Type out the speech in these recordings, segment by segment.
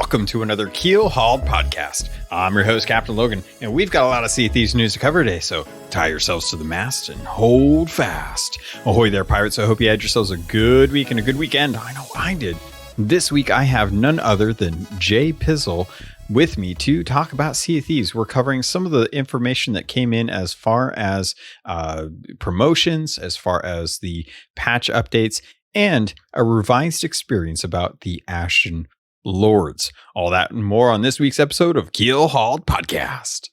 welcome to another Keelhauled podcast. I'm your host, Captain Logan, and we've got a lot of Sea of Thieves news to cover today, so tie yourselves to the mast and hold fast. Ahoy there, pirates. I hope you had yourselves a good week and a good weekend. I know I did. This week, I have none other than JPizzle with me to talk about Sea of Thieves. We're covering some of the information that came in as far as promotions, as far as the patch updates, and a revised experience about the Ashen Lords. All that and more on this week's episode of Keelhauled Podcast.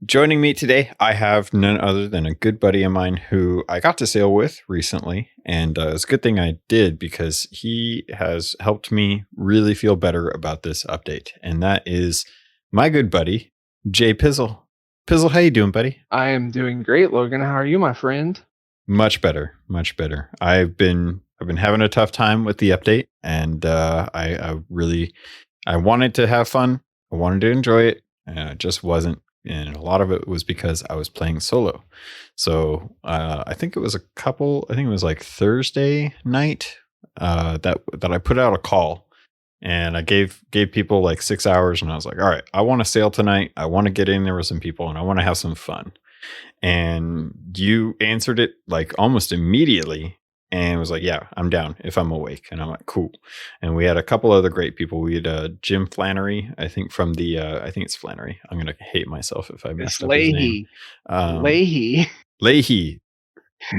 Joining me today, I have none other than a good buddy of mine who I got to sail with recently. And it's a good thing I did because he has helped me really feel better about this update. And that is my good buddy, JPizzle. Pizzle, how you doing, buddy? I am doing great, Logan. How are you, my friend? Much better, much better. I've been having a tough time with the update, and I wanted to have fun. I wanted to enjoy it, and it just wasn't. And a lot of it was because I was playing solo. So I think it was like Thursday night that I put out a call. And I gave people like 6 hours, and I was like, all right, I want to sail tonight. I want to get in there with some people, and I want to have some fun. And you answered it like almost immediately and was like, yeah, I'm down if I'm awake. And I'm like, cool. And we had a couple other great people. We had Jim Flannery, I think from the, I think it's Flannery. I'm going to hate myself if I messed up his name. Leahy.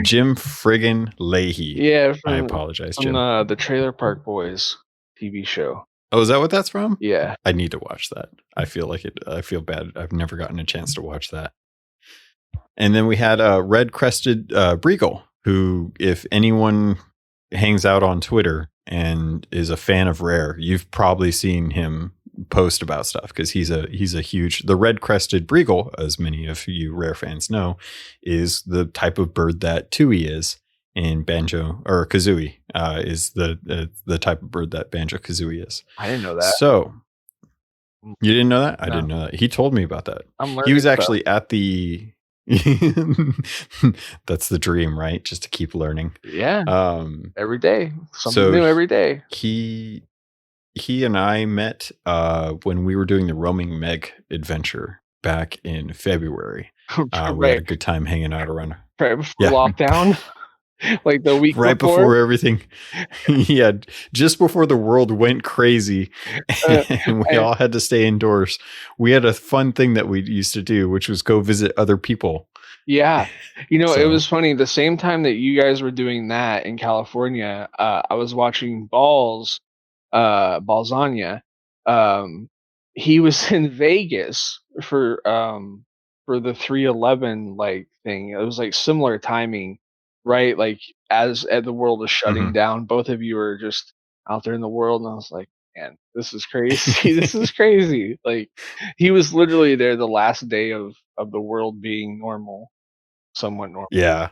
Jim friggin' Leahy. Yeah. I apologize, Jim. From the Trailer Park Boys TV show. Oh, is that what that's from? Yeah. I need to watch that. I feel bad. I've never gotten a chance to watch that. And then we had a red-crested Breagle, who, if anyone hangs out on Twitter and is a fan of Rare, you've probably seen him post about stuff because he's a huge. The red-crested Breagle, as many of you Rare fans know, is the type of bird that Tui is in Banjo or Kazooie. Is the type of bird that Banjo Kazooie is. I didn't know that. So you didn't know that? I No. didn't know that. He told me about that. I'm learning. He was actually at the. That's the dream, right? Just to keep learning. Yeah. Every day, something new every day. He and I met when we were doing the Roaming Meg adventure back in February. Right. We had a good time hanging out around Right before lockdown. Like the week right before everything. Yeah, just before the world went crazy and we all had to stay indoors. We had a fun thing that we used to do, which was go visit other people. Yeah. It was funny. The same time that you guys were doing that in California, I was watching Balzania. He was in Vegas for the 311 like thing. It was like similar timing. Right, like as the world is shutting down, both of you are just out there in the world, and I was like, man, this is crazy. This is crazy. Like he was literally there the last day of the world being normal, somewhat normal. Yeah.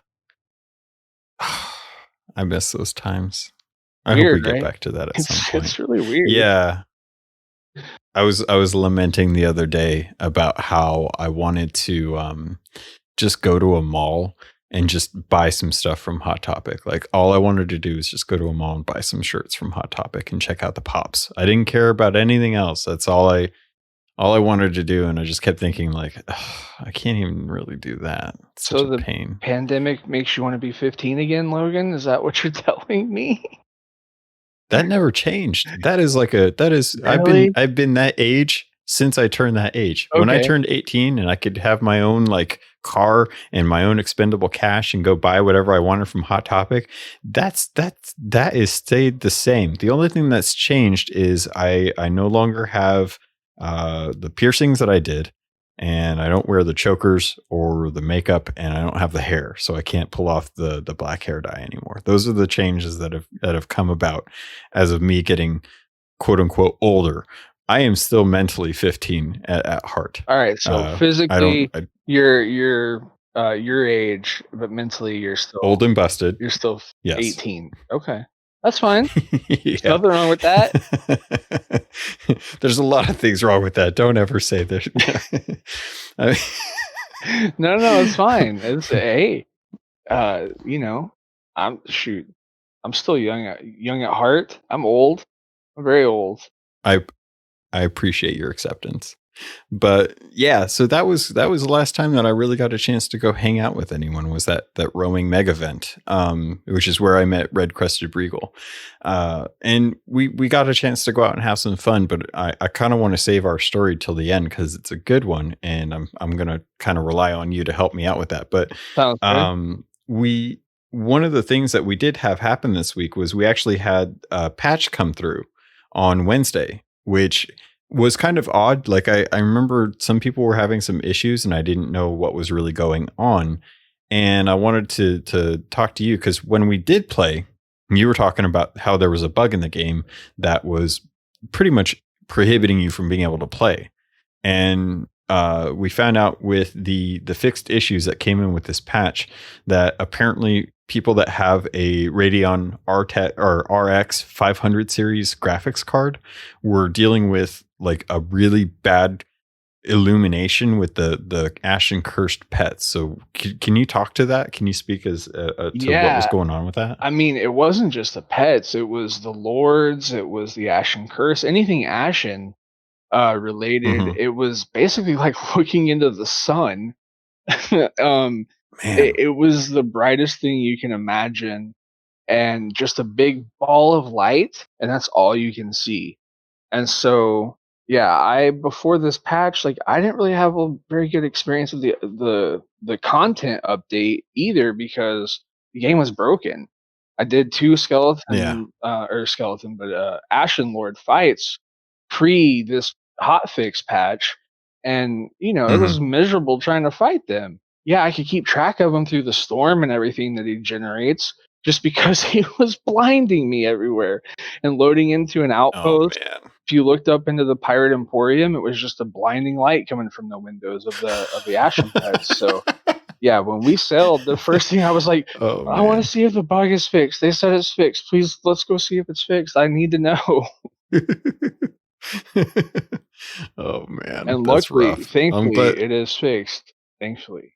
I miss those times. I Weird, hope we get right? back to that at some point. It's really weird. Yeah. I was lamenting the other day about how I wanted to just go to a mall and just buy some stuff from Hot Topic. Like all I wanted to do is just go to a mall and buy some shirts from Hot Topic and check out the pops. I didn't care about anything else. That's all I wanted to do. And I just kept thinking like, I can't even really do that. It's such a pain. Pandemic makes you want to be 15 again, Logan? Is that what you're telling me? That never changed. Really? I've been that age since I turned that age. Okay. When I turned 18 and I could have my own like car and my own expendable cash and go buy whatever I wanted from Hot Topic, that is stayed the same. The only thing that's changed is I no longer have the piercings that I did, and I don't wear the chokers or the makeup, and I don't have the hair, so I can't pull off the black hair dye anymore. Those are the changes that have come about as of me getting quote unquote older. I am still mentally 15 at heart. All right, so physically you're your age, but mentally you're still old and busted. You're still Yes. 18. Okay. That's fine. Yeah. Nothing wrong with that. There's a lot of things wrong with that. Don't ever say that. No, it's fine. It's hey, I'm shoot. I'm still young at heart. I'm old. I'm very old. I I appreciate your acceptance. But yeah, so that was the last time that I really got a chance to go hang out with anyone, was that roaming mega event, which is where I met Red Crested Breagle, and we got a chance to go out and have some fun. But I kind of want to save our story till the end because it's a good one, and I'm gonna kind of rely on you to help me out with that. But Sounds good. we one of the things that we did have happen this week was we actually had a patch come through on Wednesday, which was kind of odd. Like I remember some people were having some issues and I didn't know what was really going on. And I wanted to talk to you because when we did play, you were talking about how there was a bug in the game that was pretty much prohibiting you from being able to play. And we found out with the fixed issues that came in with this patch that apparently people that have a Radeon RT or RX 500 series graphics card were dealing with like a really bad illumination with the ashen cursed pets. So can you talk to that? Can you speak as to what was Yeah. going on with that? I mean, it wasn't just the pets. It was the lords. It was the Ashen Curse. Anything Ashen related. Hmm. It was basically like looking into the sun. um, it, Man. it was the brightest thing you can imagine, and just a big ball of light, and that's all you can see. And so, yeah, I before this patch, like I didn't really have a very good experience with the content update either because the game was broken. I did two Yeah. Ashen Lord fights pre this hotfix patch, and it was Hmm. miserable trying to fight them. Yeah, I could keep track of him through the storm and everything that he generates, just because he was blinding me everywhere and loading into an Oh outpost. man. If you looked up into the Pirate Emporium, it was just a blinding light coming from the windows of the Ashen Pets. So yeah, when we sailed, the first thing I was like, Oh I want to man. see if the bug is fixed. They said it's fixed. Please, let's go see if it's fixed. I need to know. Oh man, And that's luckily, rough. But thankfully, it is fixed. Thankfully.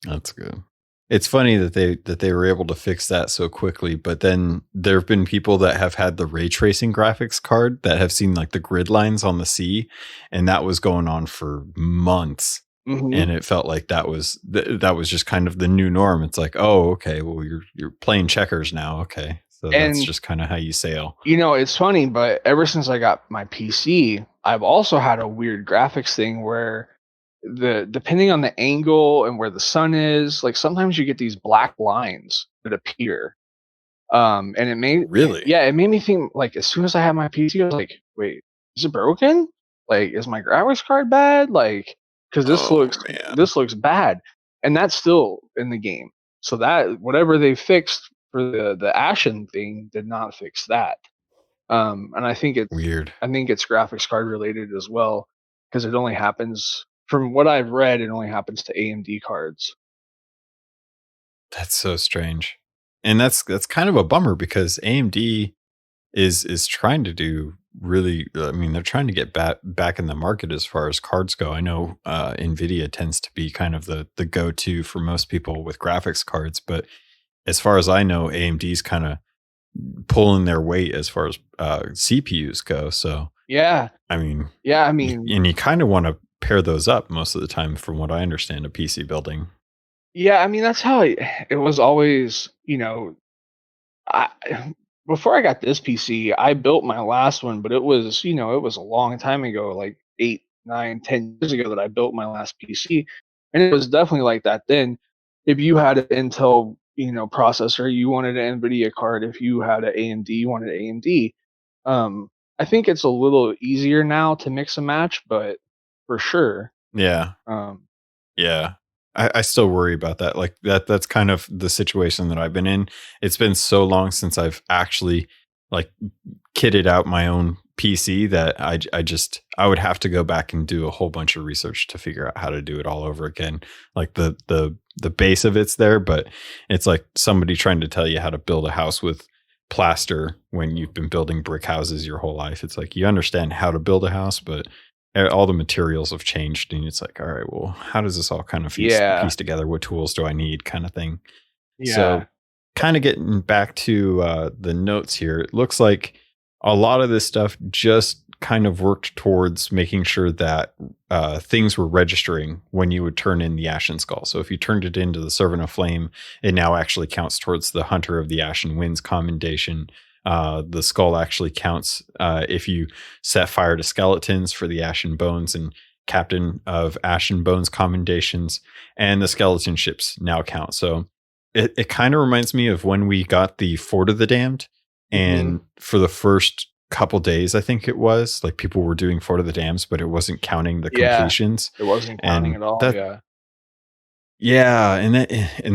that's good. It's funny that they were able to fix that so quickly, but then there have been people that have had the ray tracing graphics card that have seen like the grid lines on the sea, and that was going on for months. Hmm. And it felt like that was just kind of the new norm. It's like, oh, okay, well you're playing checkers now, okay, so that's And just kind of how you sail. it's funny, but ever since I got my PC, I've also had a weird graphics thing where the depending on the angle and where the sun is, like sometimes you get these black lines that appear. And it made Really? yeah, it made me think like as soon as I had my PC, I was like, wait, is it broken? Like, is my graphics card bad? Like, because this Oh looks man. this looks bad, and that's still in the game. So that whatever they fixed for the Ashen thing did not fix that. And Weird. I think it's graphics card related as well because it only happens from what I've read. It only happens to AMD cards. That's so strange. And that's kind of a bummer because AMD is trying to do really, I mean, they're trying to get back in the market as far as cards go. I know Nvidia tends to be kind of the go-to for most people with graphics cards, but as far as I know, AMD's kind of pulling their weight as far as CPUs go. So, Yeah, I mean, yeah. I mean, and you kind of want to pair those up most of the time from what I understand of PC building. yeah. I mean, that's how it was always. I before I got this PC, I built my last one, but it was a long time ago, like 8, 9, 10 years ago that I built my last PC, and it was definitely like that then. If you had an Intel, processor, you wanted an NVIDIA card. If you had an AMD, you wanted AMD. Um, I think it's a little easier now to mix and match, but for sure. Yeah. Um, Yeah. I still worry about that. Like that's kind of the situation that I've been in. It's been so long since I've actually like kitted out my own PC that I would have to go back and do a whole bunch of research to figure out how to do it all over again. Like the base of it's there, but it's like somebody trying to tell you how to build a house with plaster when you've been building brick houses your whole life. It's like you understand how to build a house, but all the materials have changed and it's like, all right, well, how does this all kind of piece yeah, piece together? What tools do I need, kind of thing? So yeah. kind of getting back to the notes here, it looks like a lot of this stuff just kind of worked towards making sure that things were registering when you would turn in the Ashen Skull. So if you turned it into the Servant of Flame, it now actually counts towards the Hunter of the Ashen Winds commendation. The skull actually counts if you set fire to skeletons for the Ashen Bones and Captain of Ashen Bones commendations, and the skeleton ships now count. So it kind of reminds me of when we got the Fort of the Damned, Hmm. and for the first couple days, I think it was like people were doing Fort of the Dams, but it wasn't counting the Yeah, completions. it wasn't counting And at all. that, Yeah. yeah, and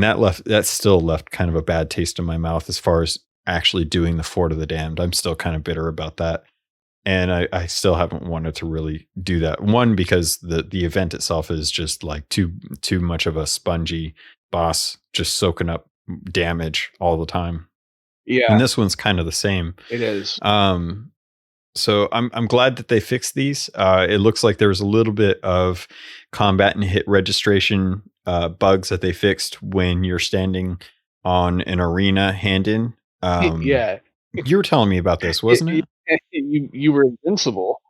that still left kind of a bad taste in my mouth as far as actually doing the Fort of the Damned. I'm still kind of bitter about that. And I still haven't wanted to really do that. One, because the event itself is just like too much of a spongy boss, just soaking up damage all the time. And Yeah, this one's kind of the same. it is. Um, so I'm glad that they fixed these. It looks like there was a little bit of combat and hit registration bugs that they fixed when you're standing on an arena hand in. Yeah. You were telling me about this, wasn't it? You were invincible.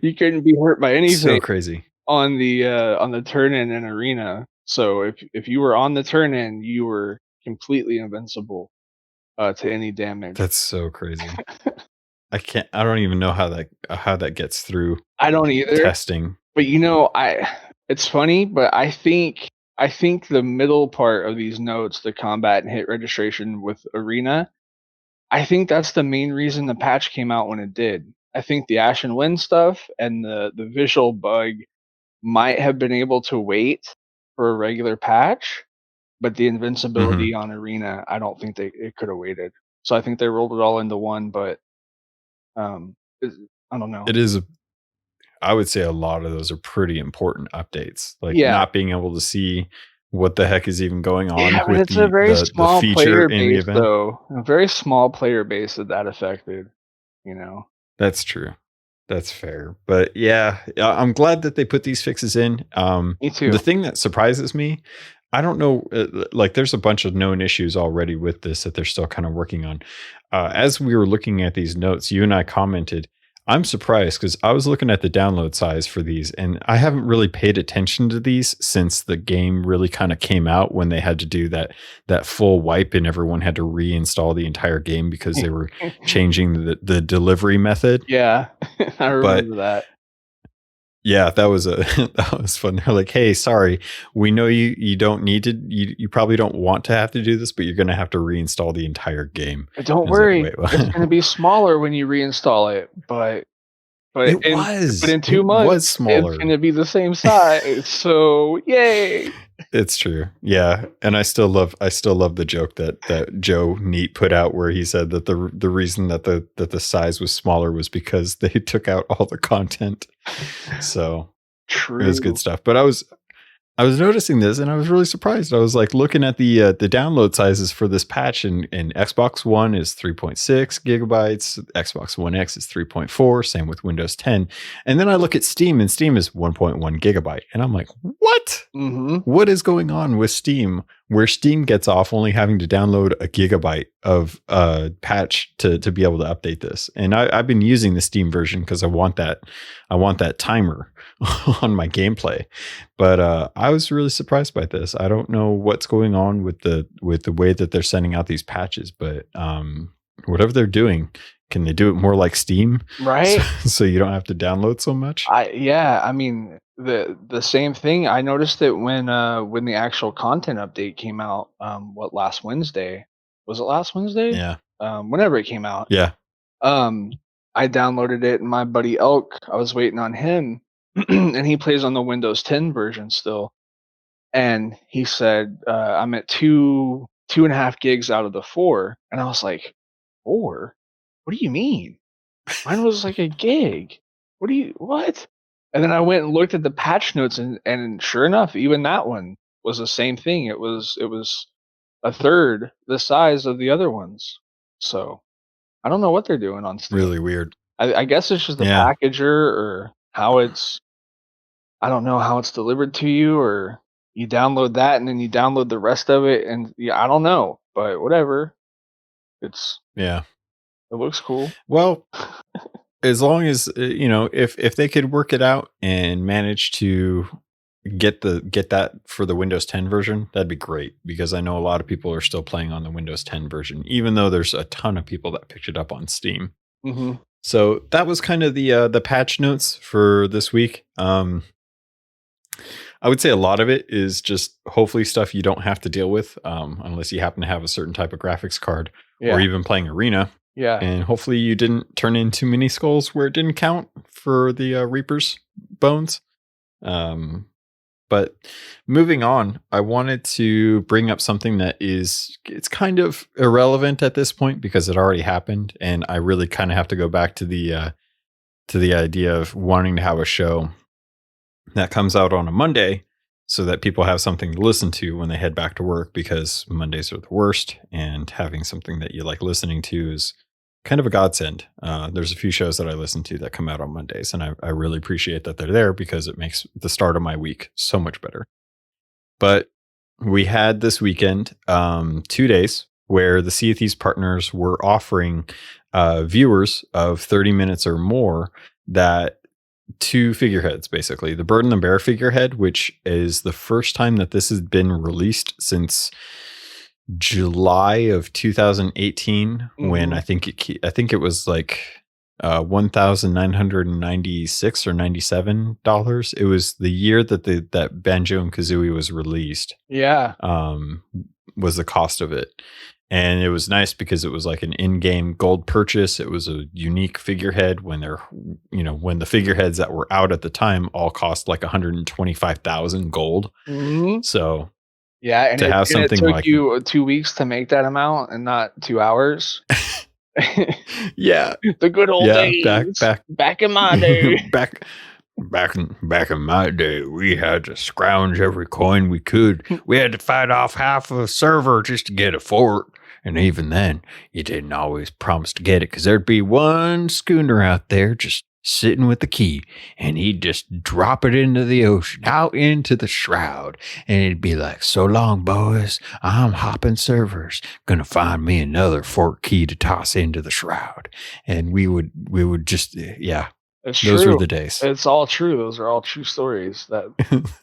You couldn't be hurt by So anything crazy. on the turn in an arena. So if you were on the turn in, you were completely invincible to any damage. That's so crazy. I don't even know how that gets through I don't either, testing. but I it's funny, but I think the middle part of these notes, the combat and hit registration with arena, I think that's the main reason the patch came out when it did. I think the Ashen Wind stuff and the visual bug might have been able to wait for a regular patch, but the Mhm. invincibility on arena, I don't think it could have waited. So I think they rolled it all into one, but um, is- I don't know. It is I would say a lot of those are pretty important updates. Like Yeah, not being able to see what the heck is even going on yeah, but with it's a very the small feature player in the base, event. though. A very small player base that affected. You know. That's true. That's fair. But yeah, I'm glad that they put these fixes in. Me The too. thing that surprises me, I don't know, like there's a bunch of known issues already with this that they're still kind of working on. As we were looking at these notes, you and I commented, I'm surprised because I was looking at the download size for these and I haven't really paid attention to these since the game really kind of came out when they had to do that full wipe and everyone had to reinstall the entire game because they were changing the delivery method. Yeah, I But remember that. yeah, that was a that was fun. They're like, "Hey, sorry, we know you don't need to. You probably don't want to have to do this, but you're going to have to reinstall the entire game." But don't I was like, worry, "Wait, it's what?" gonna be smaller when you reinstall it, but It in was. 2 It was months, it's smaller. gonna be the same size, so yay. It's true. Yeah, and I still love the joke that Joe Neat put out where he said that the reason that the size was smaller was because they took out all the content. So, it was good True. stuff. But I was noticing this and I was really surprised. I was like looking at the download sizes for this patch, and Xbox One is 3.6 gigabytes, Xbox One X is 3.4, same with Windows 10. And then I look at Steam and Steam is 1.1 gigabyte. And I'm like, what? Mhm. What is going on with Steam where Steam gets off only having to download a gigabyte of patch to be able to update this? And I've been using the Steam version because I want that timer on my gameplay. But I was really surprised by this. I don't know what's going on with the way that they're sending out these patches, but whatever they're doing, can they do it more like Steam, so, Right? so you don't have to download so much? Yeah, I mean, the same thing, I noticed it when the actual content update came out, last Wednesday? Was it last Wednesday? Yeah, Whenever it came out. yeah. Um, I downloaded it, and my buddy Elk, I was waiting on him, and he plays on the Windows 10 version still, and he said, "I'm at 2.5 gigs out of the 4," and I was like, "4? What do you mean? Mine was like a gig. What?" And then I went and looked at the patch notes, and sure enough, even that one was the same thing. It was a third the size of the other ones. So, I don't know what they're doing on Steam. Really weird. I guess it's just the Yeah. packager or how it's I don't know how it's delivered to you, or you download that and then you download the rest of it, and yeah, I don't know. but whatever. It looks cool. Well, as long as if they could work it out and manage to get that for the Windows 10 version, that'd be great, because I know a lot of people are still playing on the Windows 10 version, even though there's a ton of people that picked it up on Steam. Mm-hmm. So that was kind of the patch notes for this week. I would say a lot of it is just hopefully stuff you don't have to deal with, unless you happen to have a certain type of graphics card, or even playing Arena. Yeah. And hopefully you didn't turn in too many skulls where it didn't count for the Reaper's bones. But moving on, I wanted to bring up something that it's kind of irrelevant at this point because it already happened, and I really kind of have to go back to the idea of wanting to have a show that comes out on a Monday so that people have something to listen to when they head back to work, because Mondays are the worst, and having something that you like listening to is kind of a godsend. There's a few shows that I listen to that come out on Mondays, and I really appreciate that they're there because it makes the start of my week so much better. But we had this weekend 2 days where the Sea of Thieves partners were offering viewers of 30 minutes or more that 2 figureheads, basically. The Bird and the Bear figurehead, which is the first time that this has been released since July of 2018, when I think it was like $1,996 or $97. It was the year that that Banjo and Kazooie was released. Yeah. Was the cost of it. And it was nice because it was like an in-game gold purchase. It was a unique figurehead when when the figureheads that were out at the time all cost like 125,000 gold. Mm-hmm. So yeah, and to have something it took like you 2 weeks to make that amount and not 2 hours. Yeah, the good old days. Back in my day. back in my day, we had to scrounge every coin we could. We had to fight off half of a server just to get a fort. And even then, you didn't always promise to get it, because there'd be one schooner out there just sitting with the key, and he'd just drop it into the ocean, out into the shroud, and it'd be like, "So long, boys. I'm hopping servers. Gonna find me another fort key to toss into the shroud." And we would just, yeah. Those were the days. It's all true. Those are all true stories.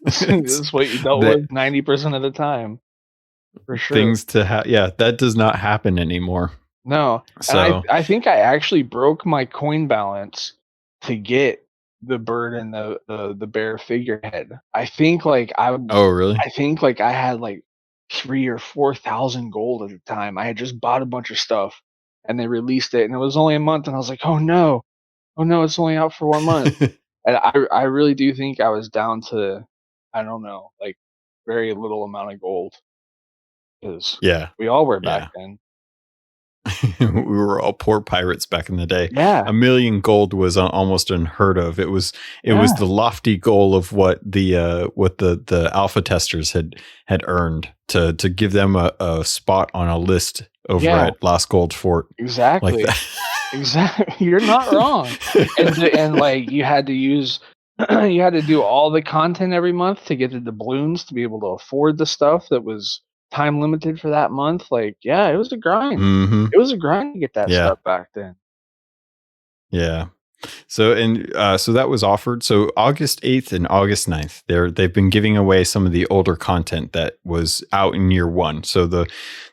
This is what you dealt with 90% of the time. For sure. Things to that does not happen anymore. No. So I think I actually broke my coin balance to get the Bird and the Bear figurehead. I think like Oh, really? I think like I had like 3,000 or 4,000 gold at the time. I had just bought a bunch of stuff and they released it, and it was only a month, and I was like, oh no, it's only out for 1 month. And I really do think I was down to, I don't know, like very little amount of gold. Because we all were back then. We were all poor pirates back in the day. Yeah. 1 million gold was almost unheard of. It was the lofty goal of what the alpha testers had earned to give them a spot on a list over at Lost Gold Fort. Exactly. Like that. Exactly. You're not wrong. and like you had to use you had to do all the content every month to get the doubloons to be able to afford the stuff that was time limited for that month. Like, yeah, it was a grind. Mm-hmm. It was a grind to get that stuff back then. Yeah. So so that was offered. So August 8th and August 9th, they've been giving away some of the older content that was out in year one. So the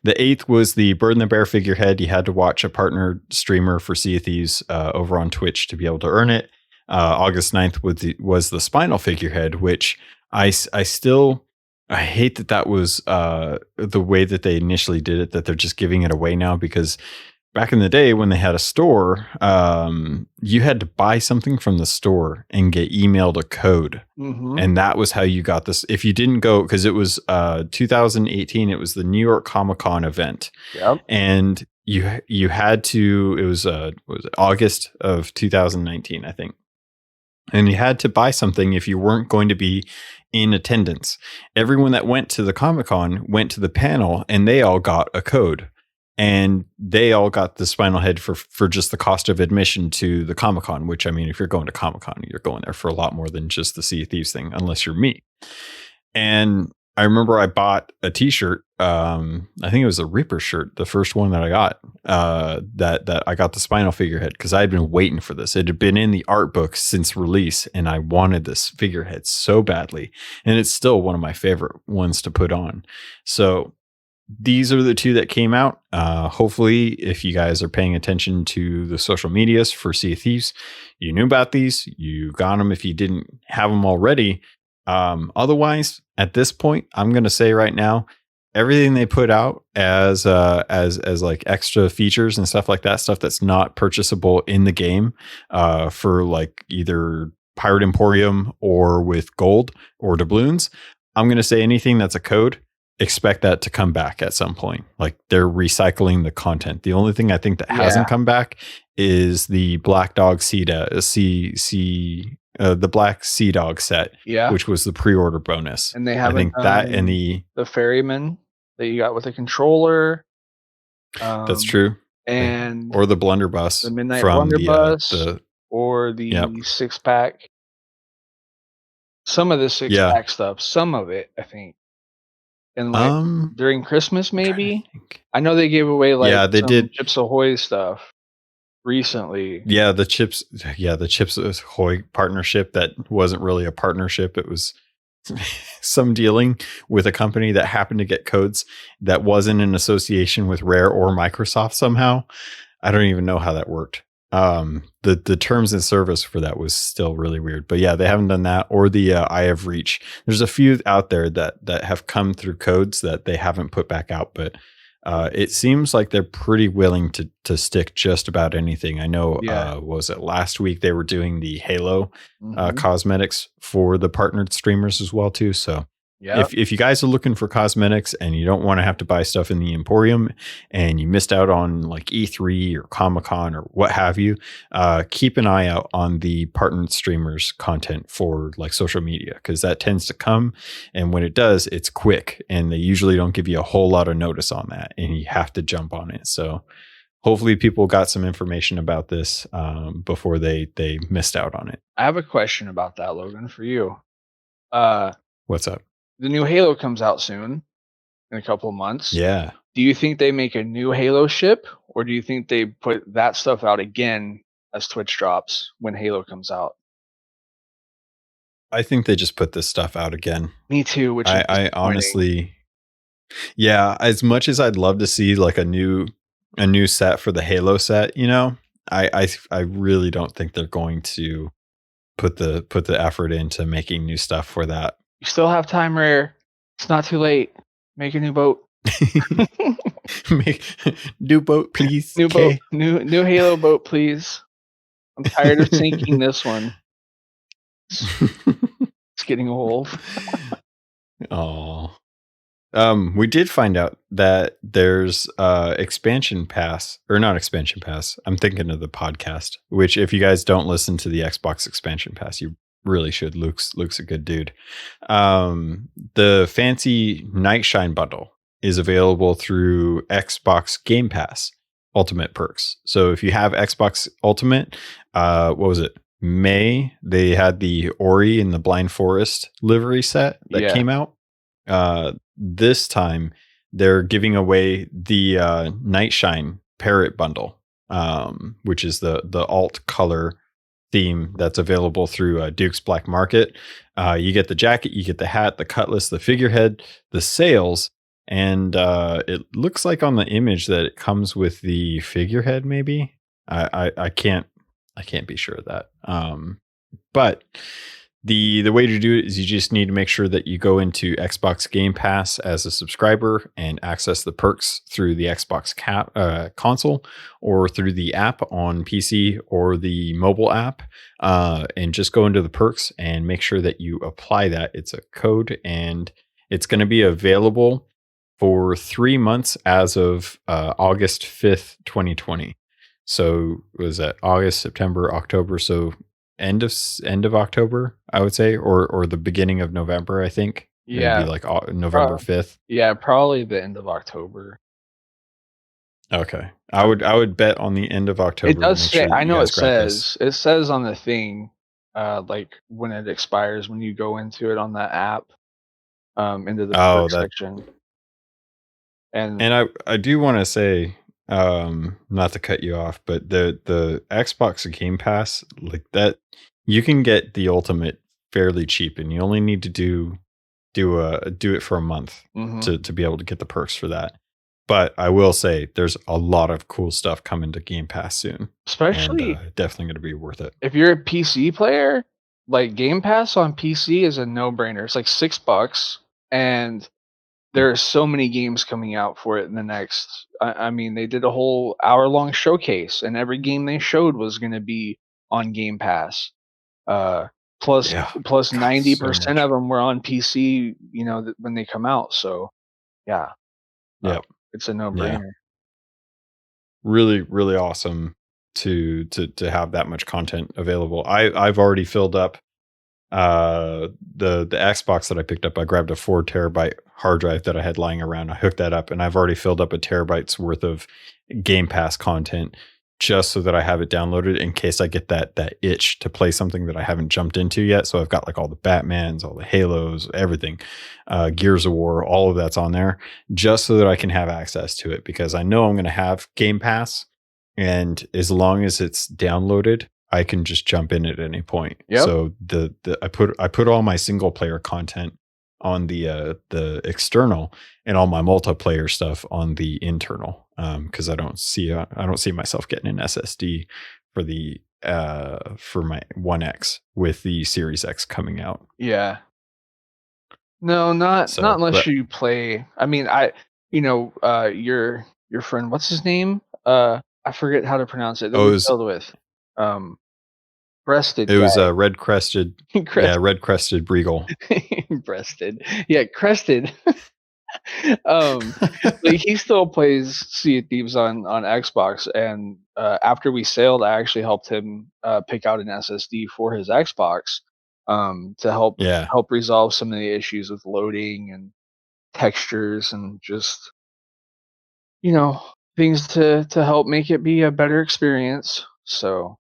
8th was the Bird and the Bear figurehead. You had to watch a partner streamer for Sea of Thieves over on Twitch to be able to earn it. August 9th was the Spinal figurehead, which I hate that was the way that they initially did it, that they're just giving it away now, because back in the day when they had a store, you had to buy something from the store and get emailed a code. Mm-hmm. And that was how you got this. If you didn't go, because it was 2018, it was the New York Comic-Con event. Yep. And you had to, it was August of 2019, I think. And you had to buy something if you weren't going to be in attendance. Everyone that went to the Comic-Con went to the panel, and they all got a code. And they all got the Spinal Head for just the cost of admission to the Comic-Con, which, I mean, if you're going to Comic-Con, you're going there for a lot more than just the Sea of Thieves thing, unless you're me. And I remember I bought a T-shirt. I think it was a Reaper shirt, the first one that I got. That I got the Spinal Figurehead because I had been waiting for this. It had been in the art book since release, and I wanted this figurehead so badly. And it's still one of my favorite ones to put on. So these are the two that came out. Hopefully, if you guys are paying attention to the social medias for Sea of Thieves, you knew about these. You got them if you didn't have them already. Otherwise, at this point, I'm going to say right now, everything they put out as like extra features and stuff like that, stuff that's not purchasable in the game, for like either Pirate Emporium or with gold or doubloons. I'm going to say anything that's a code, expect that to come back at some point. Like they're recycling the content. The only thing I think that hasn't come back is the Black Dog the Black Sea Dog set, which was the pre-order bonus. And they haven't, I think that and the ferryman that you got with the controller. That's true. And or the blunderbuss, the midnight from blunderbuss, or the 6-pack. Some of the 6-pack stuff, some of it, I think. And like during Christmas, maybe. I know they gave away like they did Chips Ahoy stuff recently. The Chips Ahoy partnership that wasn't really a partnership. It was some dealing with a company that happened to get codes that wasn't in association with Rare or Microsoft somehow. I don't even know how that worked. The terms and service for that was still really weird, but yeah, they haven't done that, or the Eye of Reach. There's a few out there that have come through codes that they haven't put back out, but it seems like they're pretty willing to stick just about anything. I know, was it last week they were doing the Halo cosmetics for the partnered streamers as well too. So if you guys are looking for cosmetics and you don't want to have to buy stuff in the Emporium and you missed out on like E3 or Comic-Con or what have you, keep an eye out on the partnered streamers content for like social media, because that tends to come, and when it does, it's quick, and they usually don't give you a whole lot of notice on that, and you have to jump on it. So hopefully people got some information about this before they missed out on it. I have a question about that, Logan, for you. What's up? The new Halo comes out soon, in a couple of months. Yeah. Do you think they make a new Halo ship, or do you think they put that stuff out again as Twitch drops when Halo comes out? I think they just put this stuff out again. Me too. Which I honestly, as much as I'd love to see like a new set for the Halo set, you know, I really don't think they're going to put the effort into making new stuff for that. You still have time, Rare. It's not too late. Make a new boat. Make new boat, please. New boat. New Halo boat, please. I'm tired of sinking this one. It's getting old. Oh. We did find out that there's expansion pass, or not expansion pass. I'm thinking of the podcast, which if you guys don't listen to the Xbox expansion pass, you really should. Luke's a good dude. The fancy Night Shine bundle is available through Xbox Game Pass Ultimate perks. So if you have Xbox Ultimate, what was it? May, they had the Ori and the Blind Forest livery set that came out. This time they're giving away the Night Shine Parrot bundle, which is the alt color theme that's available through Duke's Black Market. You get the jacket, you get the hat, the cutlass, the figurehead, the sails, and it looks like on the image that it comes with the figurehead. Maybe I can't be sure of that. But the way to do it is you just need to make sure that you go into Xbox Game Pass as a subscriber and access the perks through the Xbox console or through the app on PC or the mobile app, and just go into the perks and make sure that you apply that. It's a code, and it's going to be available for 3 months as of August 5th, 2020. So was that August, September, October? So end of October, I would say, or the beginning of November, I think. Yeah, maybe like November 5th. Yeah, probably the end of October. Okay, I would bet on the end of October. It does say, I know it says on the thing, like when it expires, when you go into it on that app. into the Oh, perk that section. And and I do want to say, not to cut you off, but the Xbox Game Pass, like that, you can get the Ultimate fairly cheap, and you only need to do it for a month mhm. to be able to get the perks for that. But I will say there's a lot of cool stuff coming to Game Pass soon, and Especially definitely going to be worth it. if you're a PC player, like Game Pass on PC is a no-brainer. It's like $6, and there are so many games coming out for it in the next. I mean, they did a whole hour-long showcase, and every game they showed was going to be on Game Pass. Uh, plus, Yeah, plus God, so 90% much. of them were on PC. When they come out. So yeah, uh, Yep. it's a Yeah. no-brainer. Really, really awesome to have that much content available. I've already filled up the Xbox that I picked up. I grabbed a 4 terabyte hard drive that I had lying around. I hooked that up, and I've already filled up a terabyte's worth of Game Pass content just so that I have it downloaded in case I get that itch to play something that I haven't jumped into yet. So I've got like all the Batmans, all the Halos, everything, Gears of War, all of that's on there just so that I can have access to it, because I know I'm going to have Game Pass, and as long as it's downloaded, I can just jump in at any point. Yep. So I put all my single player content on the external, and all my multiplayer stuff on the internal, because I don't see myself getting an SSD for the for my One X with the Series X coming out. Yeah. No, not So, unless but you play. I mean, your friend, what's his name? I forget how to pronounce it. That oh, we sailed with, um, breasted it was guy, a red crested, yeah, crest, red crested Breagle. breasted, yeah, crested. um, like he still plays Sea of Thieves on Xbox, and after we sailed, I actually helped him pick out an SSD for his Xbox, to Yeah, help resolve some of the issues with loading and textures and just you know things to help make it be a better experience. So,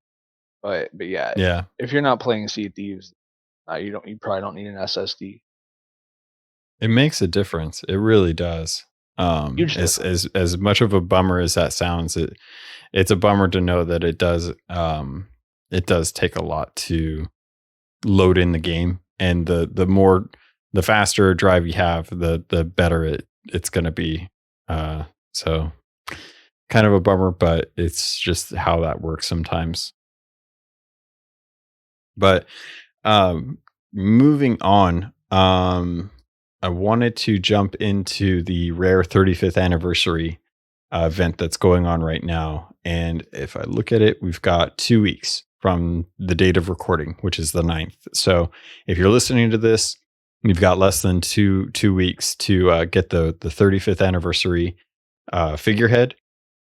but yeah, yeah. if you're not playing Sea of Thieves, you probably don't need an SSD. It makes a difference. It really does. Huge As much of a bummer as that sounds, it's a bummer to know that it does take a lot to load in the game, and the faster a drive you have, the better it's going to be. So kind of a bummer, but it's just how that works sometimes. But um, moving on, I wanted to jump into the Rare 35th anniversary event that's going on right now. And if I look at it, we've got 2 weeks from the date of recording, which is the 9th. So if you're listening to this, you've got less than two weeks to get the 35th anniversary figurehead,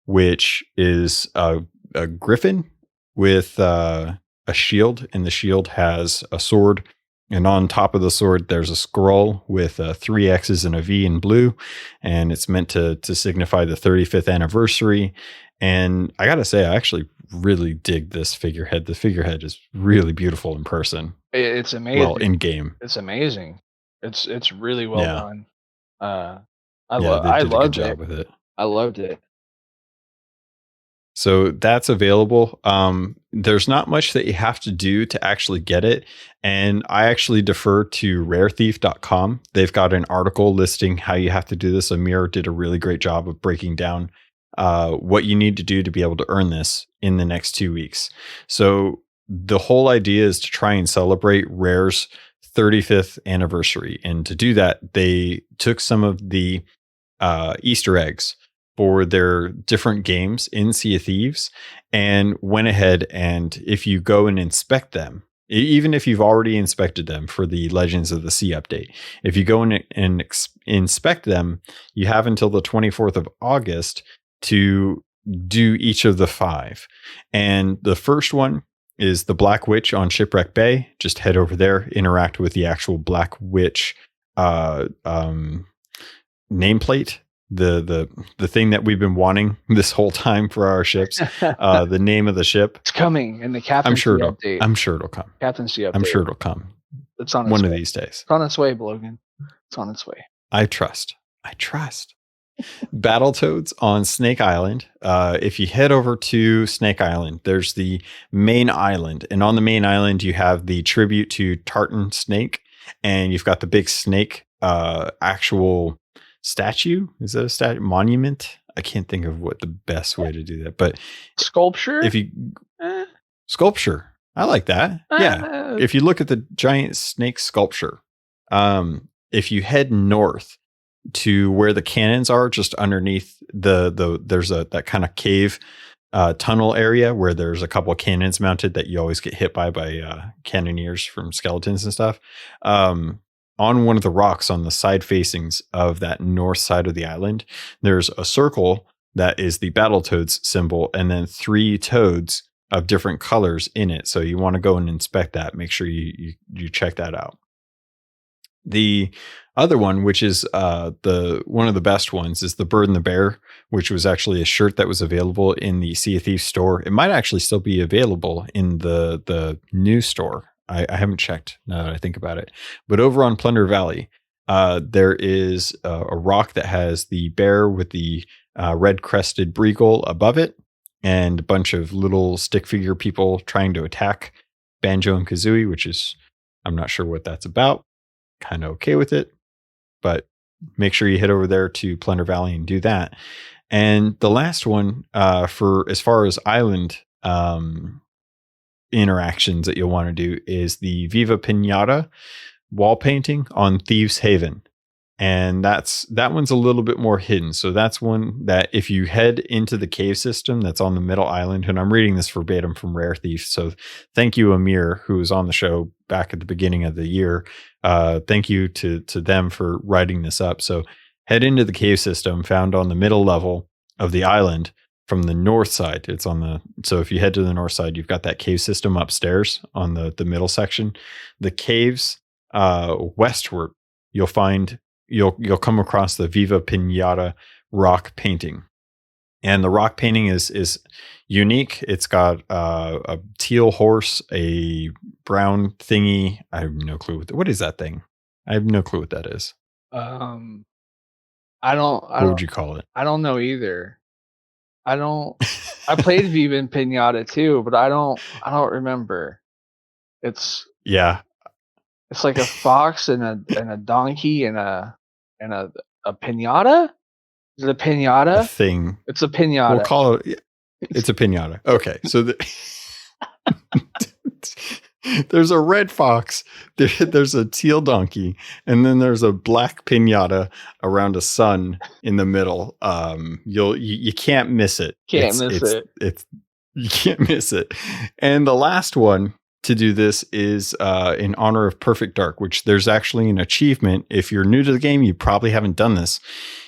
which is a griffin with a shield, and the shield has a sword. And on top of the sword, there's a scroll with three X's and a V in blue, and it's meant to signify the 35th anniversary. And I gotta say, I actually really dig this figurehead. The figurehead is really beautiful in person. It's Well, amazing. in game, It's amazing. It's really well yeah, done. Uh, yeah, they I did a good loved it. job with it. I loved it. So that's available. There's not much that you have to do to actually get it. And I actually defer to rarethief.com. They've got an article listing how you have to do this. Amir did a really great job of breaking down what you need to do to be able to earn this in the next 2 weeks. So the whole idea is to try and celebrate Rare's 35th anniversary. And to do that, they took some of the Easter eggs for their different games in Sea of Thieves and went ahead, and if you go and inspect them, even if you've already inspected them for the Legends of the Sea update, if you go and inspect them, you have until the 24th of August to do each of the five. And the first one is the Black Witch on Shipwreck Bay. Just head over there, interact with the actual Black Witch nameplate, the thing that we've been wanting this whole time for our ships, the name of the ship. It's coming in the I'm captaincy sure update. I'm sure it'll come. Captaincy I'm update. sure it'll come. It's on its one of way. these days. It's on its way, Logan. It's on its way. I trust. Battletoads on Snake Island. If you head over to Snake Island, there's the main island. And on the main island, you have the tribute to Tartan Snake. And you've got the big snake actual statue. Is that a statue? Monument? I can't think of what the best way to do that. But sculpture? If you sculpture. I like that. Yeah. If you look at the giant snake sculpture, if you head north to where the cannons are, just underneath there's that kind of cave tunnel area where there's a couple of cannons mounted that you always get hit by cannoneers from skeletons and stuff. On one of the rocks on the side facings of that north side of the island, there's a circle that is the Battletoads symbol, and then 3 toads of different colors in it. So you want to go and inspect that. Make sure you check that out. The other one, which is the one of the best ones, is the Bird and the Bear, which was actually a shirt that was available in the Sea of Thieves store. It might actually still be available in the new store. I haven't checked now that I think about it. But over on Plunder Valley, there is a rock that has the bear with the red crested breagle above it, and a bunch of little stick figure people trying to attack Banjo and Kazooie, which is, I'm not sure what that's about. Kind of okay with it, but make sure you head over there to Plunder Valley and do that. And the last one, for as far as island interactions that you'll want to do, is the Viva Pinata wall painting on Thieves Haven. And that one's a little bit more hidden. So that's one that if you head into the cave system that's on the middle island, and I'm reading this verbatim from Rare Thief. So thank you, Amir, who was on the show back at the beginning of the year. Thank you to them for writing this up. So head into the cave system found on the middle level of the island from the north side. So if you head to the north side, you've got that cave system upstairs on the middle section. The caves westward, you'll come across the Viva Pinata rock painting. And the rock painting is unique. It's got a teal horse, a brown thingy. I have no clue. What is that thing? I have no clue what that is. What would you call it? I don't know either. I played Viva Pinata too, but I don't remember. It's like a fox and a donkey and a pinata. Is it a pinata? A thing. It's a pinata. We'll call it. It's a pinata. Okay, so there's a red fox, there's a teal donkey, and then there's a black pinata around a sun in the middle. You can't miss it. You can't miss it. And the last one to do this is in honor of Perfect Dark, which there's actually an achievement. If you're new to the game, you probably haven't done this.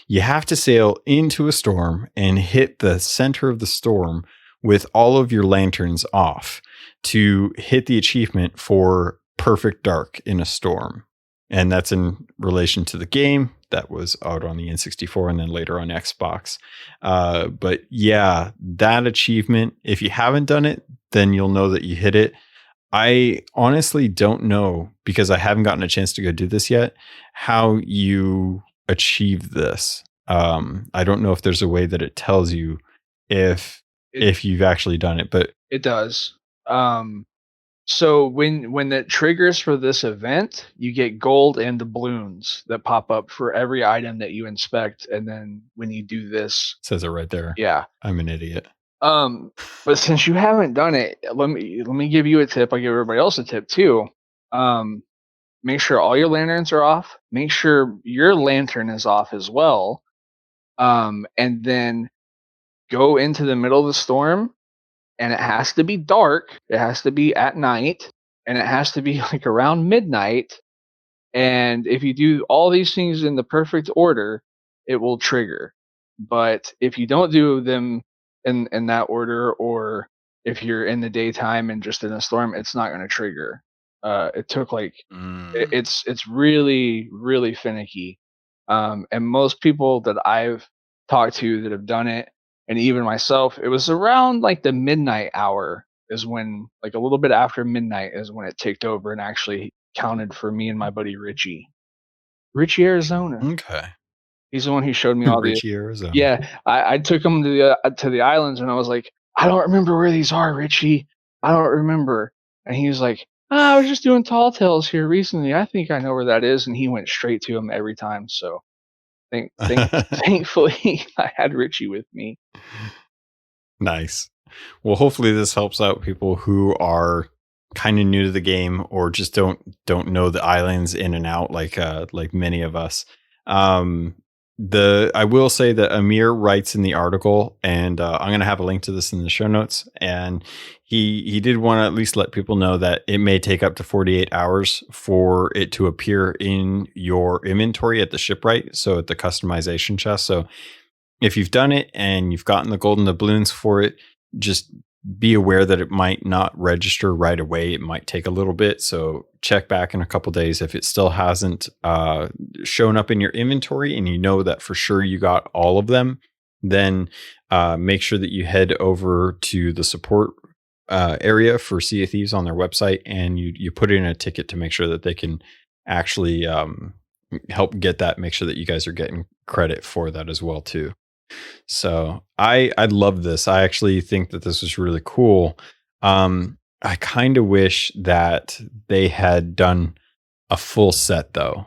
You have to sail into a storm and hit the center of the storm with all of your lanterns off to hit the achievement for Perfect Dark in a storm. And that's in relation to the game that was out on the N64 and then later on Xbox. But yeah, that achievement, if you haven't done it, then you'll know that you hit it. I honestly don't know, because I haven't gotten a chance to go do this yet, how you achieve this. I don't know if there's a way that it tells you if you've actually done it, but it does. So when it triggers for this event, you get gold and doubloons that pop up for every item that you inspect, and then when you do this, it says it right there. Yeah, I'm an idiot. But since you haven't done it, let me give you a tip. I give everybody else a tip too. Make sure all your lanterns are off. Make sure your lantern is off as well. And then go into the middle of the storm, and it has to be dark. It has to be at night, and it has to be like around midnight. And if you do all these things in the perfect order, it will trigger. But if you don't do them in that order, or if you're in the daytime and just in a storm, it's not going to trigger. It took it's really, really finicky. And most people that I've talked to that have done it, and even myself, it was around like the midnight hour is when, like a little bit after midnight is when it ticked over and actually counted for me and my buddy Richie, Arizona. Okay. He's the one who showed me all the. Richie, Arizona. Yeah, I took him to the islands, and I was like, I don't remember where these are, Richie. I don't remember. And he was like, I was just doing tall tales here recently. I think I know where that is. And he went straight to him every time. So thankfully, I had Richie with me. Nice. Well, hopefully this helps out people who are kind of new to the game or just don't know the islands in and out like many of us. I will say that Amir writes in the article, and I'm going to have a link to this in the show notes. And he did want to at least let people know that it may take up to 48 hours for it to appear in your inventory at the shipwright, so at the customization chest. So if you've done it and you've gotten the golden doubloons for it, just be aware that it might not register right away. It might take a little bit. So check back in a couple days. If it still hasn't shown up in your inventory and you know that for sure you got all of them, then make sure that you head over to the support area for Sea of Thieves on their website, and you put in a ticket to make sure that they can actually help get that, make sure that you guys are getting credit for that as well too. So I love this. I actually think that this was really cool. I kind of wish that they had done a full set though.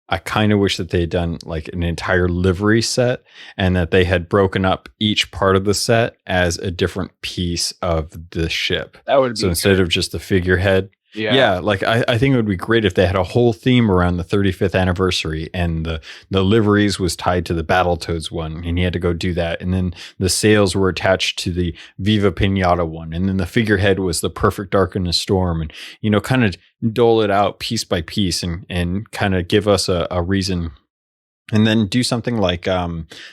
I kind of wish that they had done like an entire livery set, and that they had broken up each part of the set as a different piece of the ship. That would be so instead of just the figurehead. Yeah, like I think it would be great if they had a whole theme around the 35th anniversary, and the liveries was tied to the Battletoads one, and he had to go do that. And then the sails were attached to the Viva Pinata one, and then the figurehead was the Perfect Dark in a Storm, and kind of dole it out piece by piece, and kind of give us a reason. And then do something like, I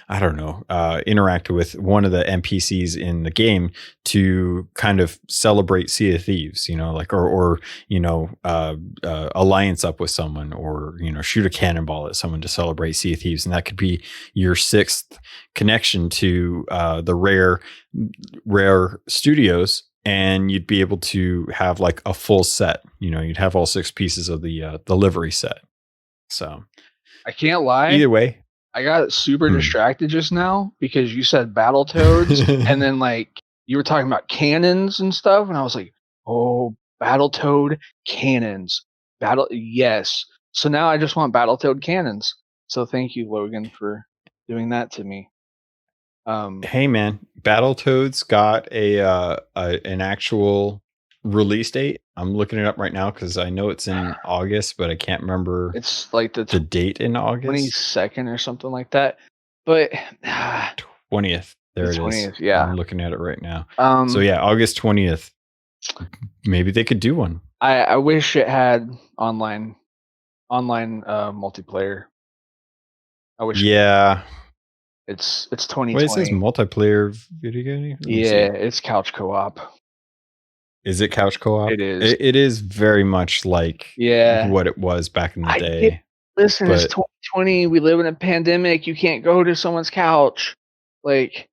don't know, interact with one of the NPCs in the game to kind of celebrate Sea of Thieves, like, or alliance up with someone, or, shoot a cannonball at someone to celebrate Sea of Thieves. And that could be your sixth connection to the rare studios. And you'd be able to have like a full set, you'd have all 6 pieces of the livery set. So I can't lie. Either way, I got super distracted just now because you said Battletoads, and then like you were talking about cannons and stuff, and I was like, oh, Battletoad cannons. Yes. So now I just want Battletoad cannons. So thank you, Logan, for doing that to me. Hey man, Battletoads got an actual release date. I'm looking it up right now because I know it's in August, but I can't remember. It's like the date in August, 22nd or something like that. But 20th. There it 20th, is. Yeah, I'm looking at it right now. So yeah, August 20th. Maybe they could do one. I wish it had online multiplayer. I wish. Yeah. It's 2020. Wait, it says multiplayer video game. Yeah, it's couch co-op. Is it couch co-op? It is. It is very much like what it was back in the day. Listen, it's 2020. We live in a pandemic. You can't go to someone's couch. Like,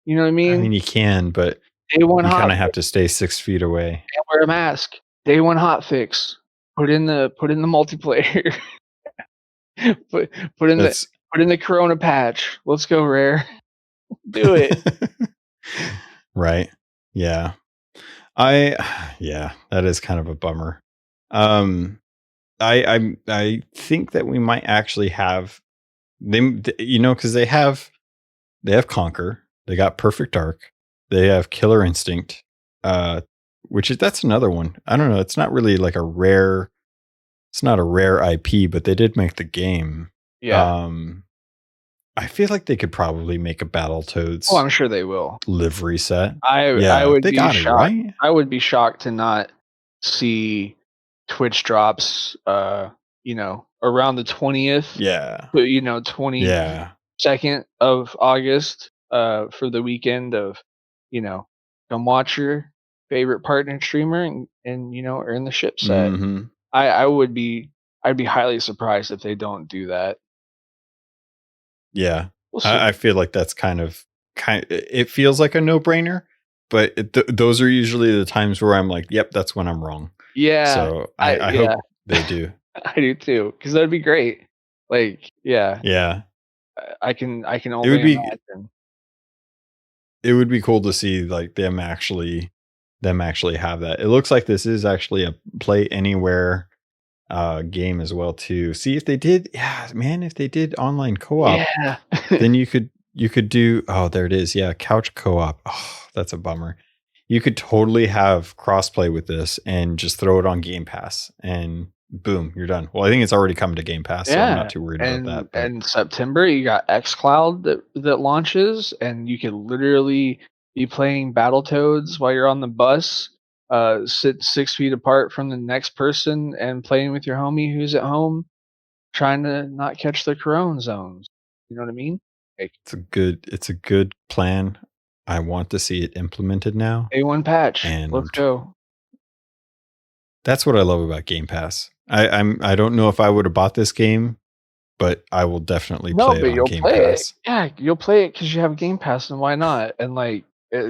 you know what I mean? I mean, you can, but you kind of have to stay 6 feet away and wear a mask. Day one hotfix. Put in the multiplayer. put in the Corona patch. Let's go, Rare. Do it. Right. Yeah. That is kind of a bummer. I think that we might actually have them, because they have Conquer, they got Perfect Dark, they have Killer Instinct, that's another one. I don't know. It's not really like it's not a rare IP, but they did make the game. Yeah. I feel like they could probably make a Battletoads. Oh, I'm sure they will. Livery set. I would be shocked. Right? I would be shocked to not see Twitch drops. Around the 20th. Yeah. 22nd of August. For the weekend of, come watch your favorite partner streamer and earn the ship set. Mm-hmm. I'd be highly surprised if they don't do that. Yeah, we'll I feel like that's kind of it feels like a no-brainer, but those are usually the times where I'm like, yep, that's when I'm wrong. Yeah. So I hope They do. I do too, because that'd be great. Like, yeah, Yeah. I can It would only be imagine. it would be cool to see like them actually have that. It looks like this is actually a play anywhere game as well too. See if they did, yeah, man, if they did online co-op, Yeah. then you could do, oh, there it is. Yeah, couch co-op. Oh, that's a bummer. You could totally have crossplay with this and just throw it on Game Pass and boom, you're done. Well, I think it's already coming to Game Pass, so I'm not Yeah, too worried about and that, but September, you got xCloud that launches, and you could literally be playing Battletoads while you're on the bus, sit 6 feet apart from the next person and playing with your homie who's at home, trying to not catch the corona zones. You know what I mean? Like, it's a good plan. I want to see it implemented now, A1 patch, and let's go. that's what I love about Game Pass. I don't know if I would have bought this game, but I will definitely No, play it but on you'll Game play it. Pass. Yeah, you'll play it because you have Game Pass, and why not? And like,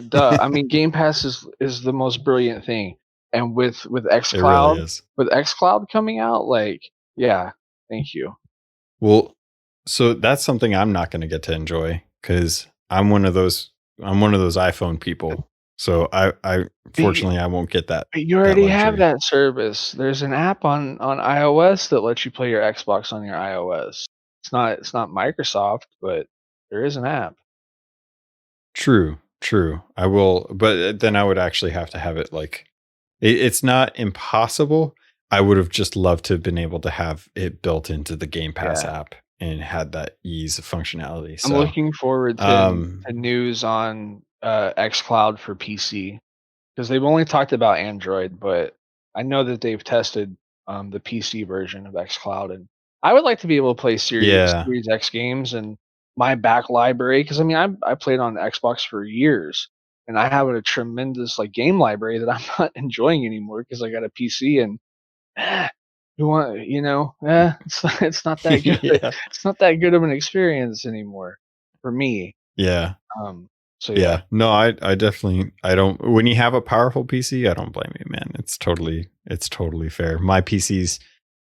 duh. I mean, Game Pass is the most brilliant thing. And with It really XCloud, is. coming out, like, yeah, thank you. Well, so that's something I'm not going to get to enjoy because I'm one of those iPhone people. So I But you, fortunately I won't get but you that already have luxury. that service. There's an app on iOS that lets you play your Xbox on your iOS. It's not Microsoft, but there is an app. True, true. I will, but then I would actually have to have it like it's not impossible. I would have just loved to have been able to have it built into the Game Pass Yeah. app and had that ease of functionality. I'm So, looking forward to um, news on XCloud for PC. Because they've only talked about Android, but I know that they've tested the PC version of xCloud, and I would like to be able to play yeah, Series X games and my back library. Because I mean, I played on the Xbox for years, and I have a tremendous like game library that I'm not enjoying anymore because I got a PC and who want it's not that good. yeah, It's not that good of an experience anymore for me. yeah. Um, so yeah, Yeah. No, I definitely I don't when you have a powerful PC, I don't blame you, man. It's totally fair. My PC's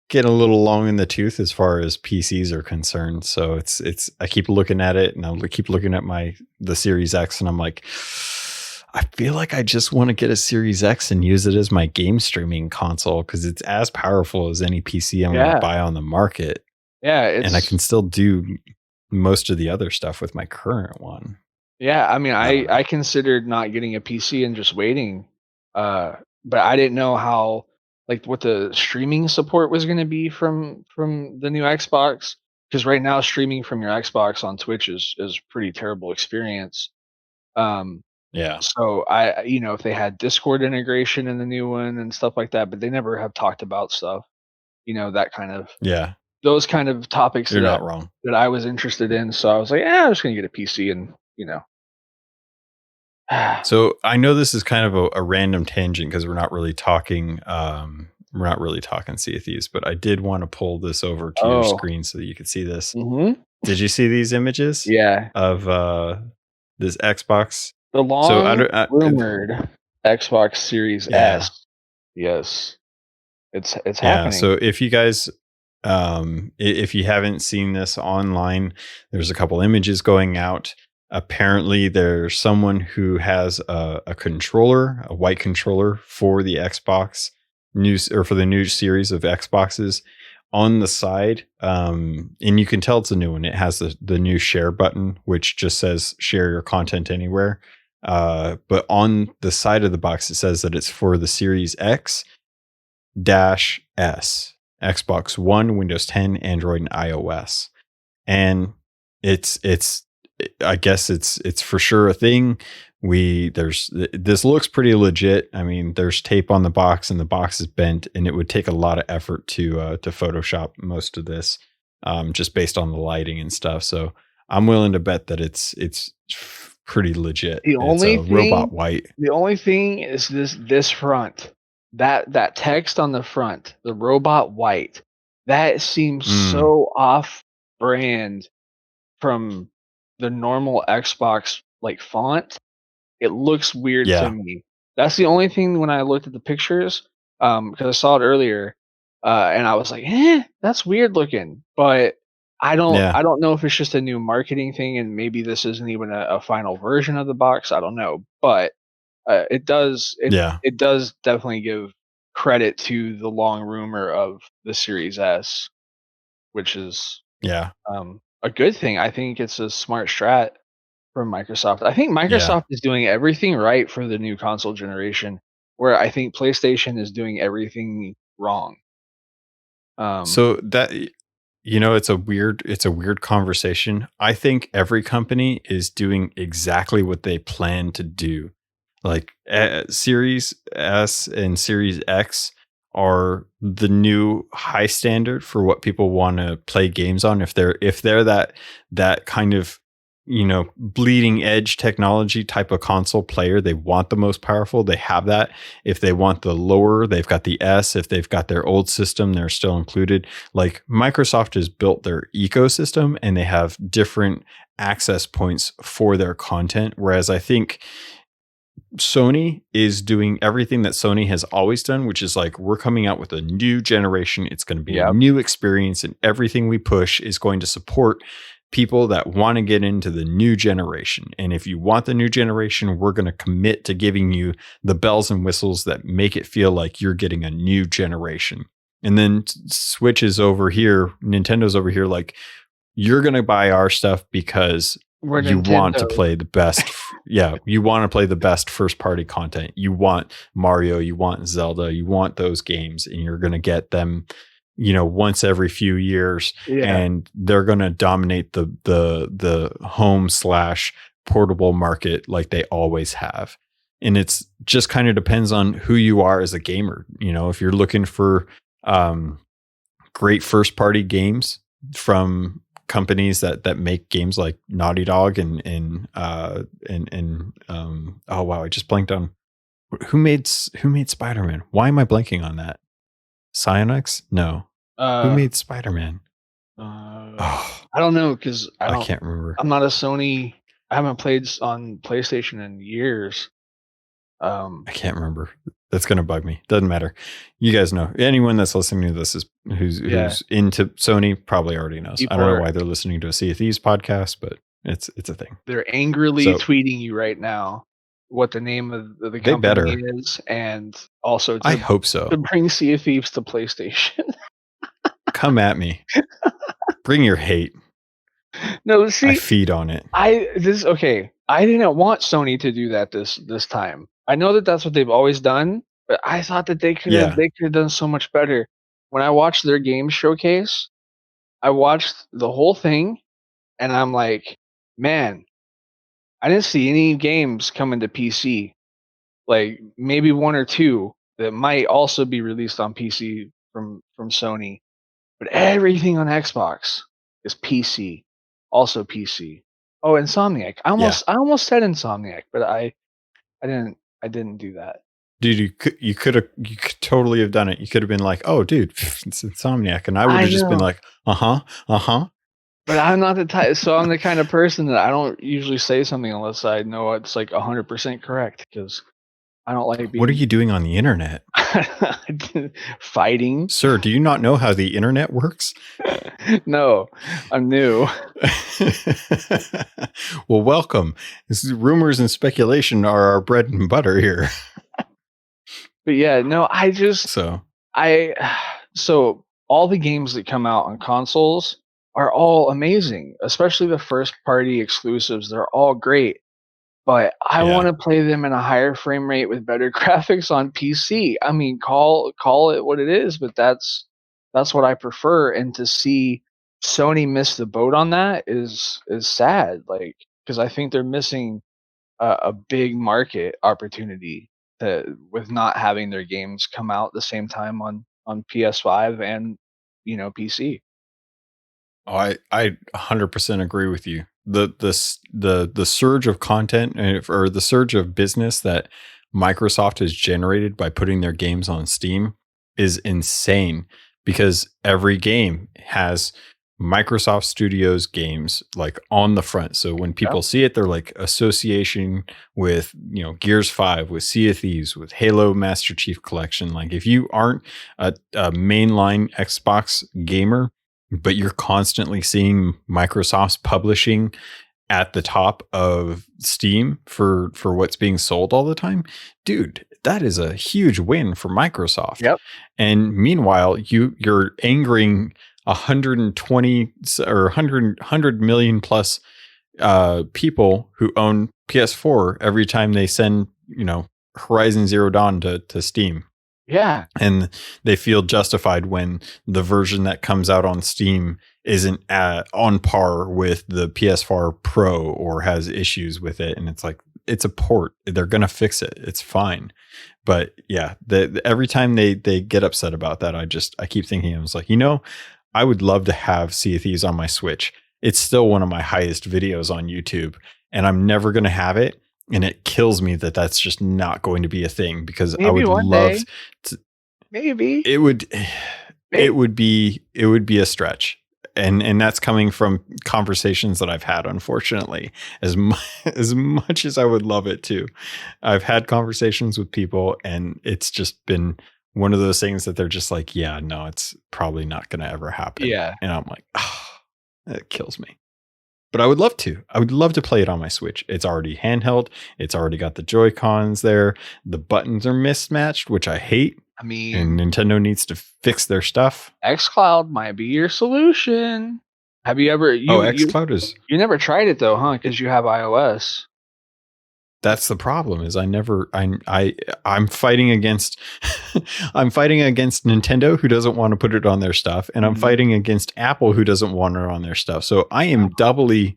getting a little long in the tooth as far as PCs are concerned. So it's I keep looking at it and I keep looking at the Series X and I'm like I feel like I just want to get a Series X and use it as my game streaming console because it's as powerful as any PC I'm going to yeah, buy on the market yeah. and I It's can still do most of the other stuff with my current one. Yeah, I mean, I I don't know. I considered not getting a PC and just waiting, but I didn't know how like what the streaming support was going to be from the new Xbox. Because right now, streaming from your Xbox on Twitch is pretty terrible experience. Um, Yeah. so if they had Discord integration in the new one and stuff like that, but they never have talked about stuff, that kind of Yeah. those kind of topics You're that not wrong. that I was interested in. So I was like, yeah, I'm just gonna get a PC and So I know this is kind of a random tangent because we're not really talking Sea of Thieves, but I did want to pull this over to your Oh, screen so that you could see this. mhm. Did you see these images Yeah, of this Xbox? the So I long don't rumored Xbox Series yeah. S. Yes, it's Yeah, happening. so if you guys if you haven't seen this online, there's a couple images going out. Apparently there's someone who has a controller, a white controller for the Xbox news or for the new series of Xboxes on the side. And you can tell it's a new one. It has the new share button, which just says share your content anywhere. But on the side of the box, it says that it's for the Series X dash S, Xbox One, Windows 10, Android, and iOS. And it's I guess it's for sure a thing. There's this looks pretty legit. I mean, there's tape on the box and the box is bent, and it would take a lot of effort to Photoshop most of this, just based on the lighting and stuff. So I'm willing to bet that it's pretty legit. The It's only a thing robot white. the only thing is this front. That text on the front, the robot white, that seems Mm, so off brand from the normal Xbox like font. It looks weird to yeah, me. That's the only thing when I looked at the pictures, because I saw it earlier. And I was like, that's weird looking. But Yeah. I don't know if it's just a new marketing thing, and maybe this isn't even a final version of the box. I don't know, but Yeah. it does definitely give credit to the long rumor of the Series S, which is Yeah. a good thing. I think it's a smart strat from Microsoft. I think Yeah. Microsoft is doing everything right for the new console generation, where I think PlayStation is doing everything wrong. Um, So that it's a weird conversation. I think every company is doing exactly what they plan to do. Like Series S and Series X are the new high standard for what people want to play games on. If they're that kind of bleeding edge technology type of console player, they want the most powerful. They have that. If they want the lower, they've got the S. If they've got their old system, they're still included. Like Microsoft has built their ecosystem and they have different access points for their content. Whereas I think Sony is doing everything that Sony has always done, which is like, we're coming out with a new generation. It's going to be a yep. new experience, and everything we push is going to support people that want to get into the new generation. And if you want the new generation, we're going to commit to giving you the bells and whistles that make it feel like you're getting a new generation. And then Switch is over here, Nintendo's over here, like, you're going to buy our stuff because We're you want to Nintendo. play the best. Yeah, you want to play the best first party content. You want Mario, you want Zelda, you want those games, and you're going to get them, once every few years, Yeah. and they're going to dominate the home / portable market like they always have. And it's just kind of depends on who you are as a gamer. If you're looking for great first party games from companies that make games like Naughty Dog and oh wow, I just blanked on who made Spider-Man. Why am I blanking on that? Psyonix? No. Who Uh, made Spider-Man? Oh, I don't know because I can't remember. I'm not a Sony. I haven't played on PlayStation in years. I can't remember. That's gonna bug me. Doesn't matter. You guys know. Anyone that's listening to this is Yeah, who's into Sony probably already knows. I people don't know are why they're listening to a Sea of Thieves podcast, but it's a thing. they're angrily So tweeting you right now what the name of the they company better. is, and also I to hope so. bring Sea of Thieves to PlayStation. Come at me. Bring your hate. No, I see, feed on it. okay. I didn't want Sony to do that this time. I know that that's what they've always done, but I thought that Yeah. they could have done so much better. When I watched their game showcase, I watched the whole thing, and I'm like, man, I didn't see any games coming to PC. Like maybe one or two that might also be released on PC from Sony, but everything on Xbox is PC, also PC. Oh, Insomniac. Yeah. I almost said Insomniac, but I didn't do that. Dude, you could totally have done it. You could have been like, "Oh, dude, it's Insomniac," and I would I have just been know, like, "Uh-huh. Uh-huh." but I'm not the type. So I'm the kind of person that I don't usually say something unless I know it's like 100% correct because I don't like What are being you doing on the internet? fighting. Sir, do you not know how the internet works? No, I'm new. Well, welcome. Rumors and speculation are our bread and butter here. But yeah, no, So, I so all the games that come out on consoles are all amazing, especially the first party exclusives. They're all great, but I want yeah. to play them in a higher frame rate with better graphics on PC. I mean, call it what it is, but that's what I prefer. And to see Sony miss the boat on that is sad. Like because I think they're missing a big market opportunity with not having their games come out the same time on PS5 and PC. Oh, I 100% agree with you. The surge of content or the surge of business that Microsoft has generated by putting their games on Steam is insane because every game has Microsoft Studios games like on the front. So when people see it, they're like association with, Gears 5, with Sea of Thieves, with Halo Master Chief Collection. Like if you aren't a mainline Xbox gamer, but you're constantly seeing Microsoft's publishing at the top of Steam for what's being sold all the time, dude, that is a huge win for Microsoft. Yep. And meanwhile, you're angering 120 or 100 million plus people who own PS4 every time they send, Horizon Zero Dawn to Steam. Yeah. And they feel justified when the version that comes out on Steam isn't on par with the PS4 Pro or has issues with it. And it's like, it's a port. They're going to fix it. It's fine. But yeah, every time they get upset about that, I keep thinking, I was like, I would love to have Sea of Thieves on my Switch. It's still one of my highest videos on YouTube, and I'm never going to have it. And it kills me that that's just not going to be a thing, because maybe I would love to. Maybe it would be a stretch. And that's coming from conversations that I've had, unfortunately, as much as I would love it to. I've had conversations with people, and it's just been one of those things that they're just like, yeah, no, it's probably not going to ever happen. Yeah. And I'm like, it kills me. But I would love to. I would love to play it on my Switch. It's already handheld. It's already got the Joy-Cons there. The buttons are mismatched, which I hate. I mean, and Nintendo needs to fix their stuff. xCloud might be your solution. Have you ever? xCloud is. You never tried it though, huh? Because you have iOS. That's the problem. Is I'm fighting against I'm fighting against Nintendo, who doesn't want to put it on their stuff, and I'm fighting against Apple, who doesn't want it on their stuff. So I am doubly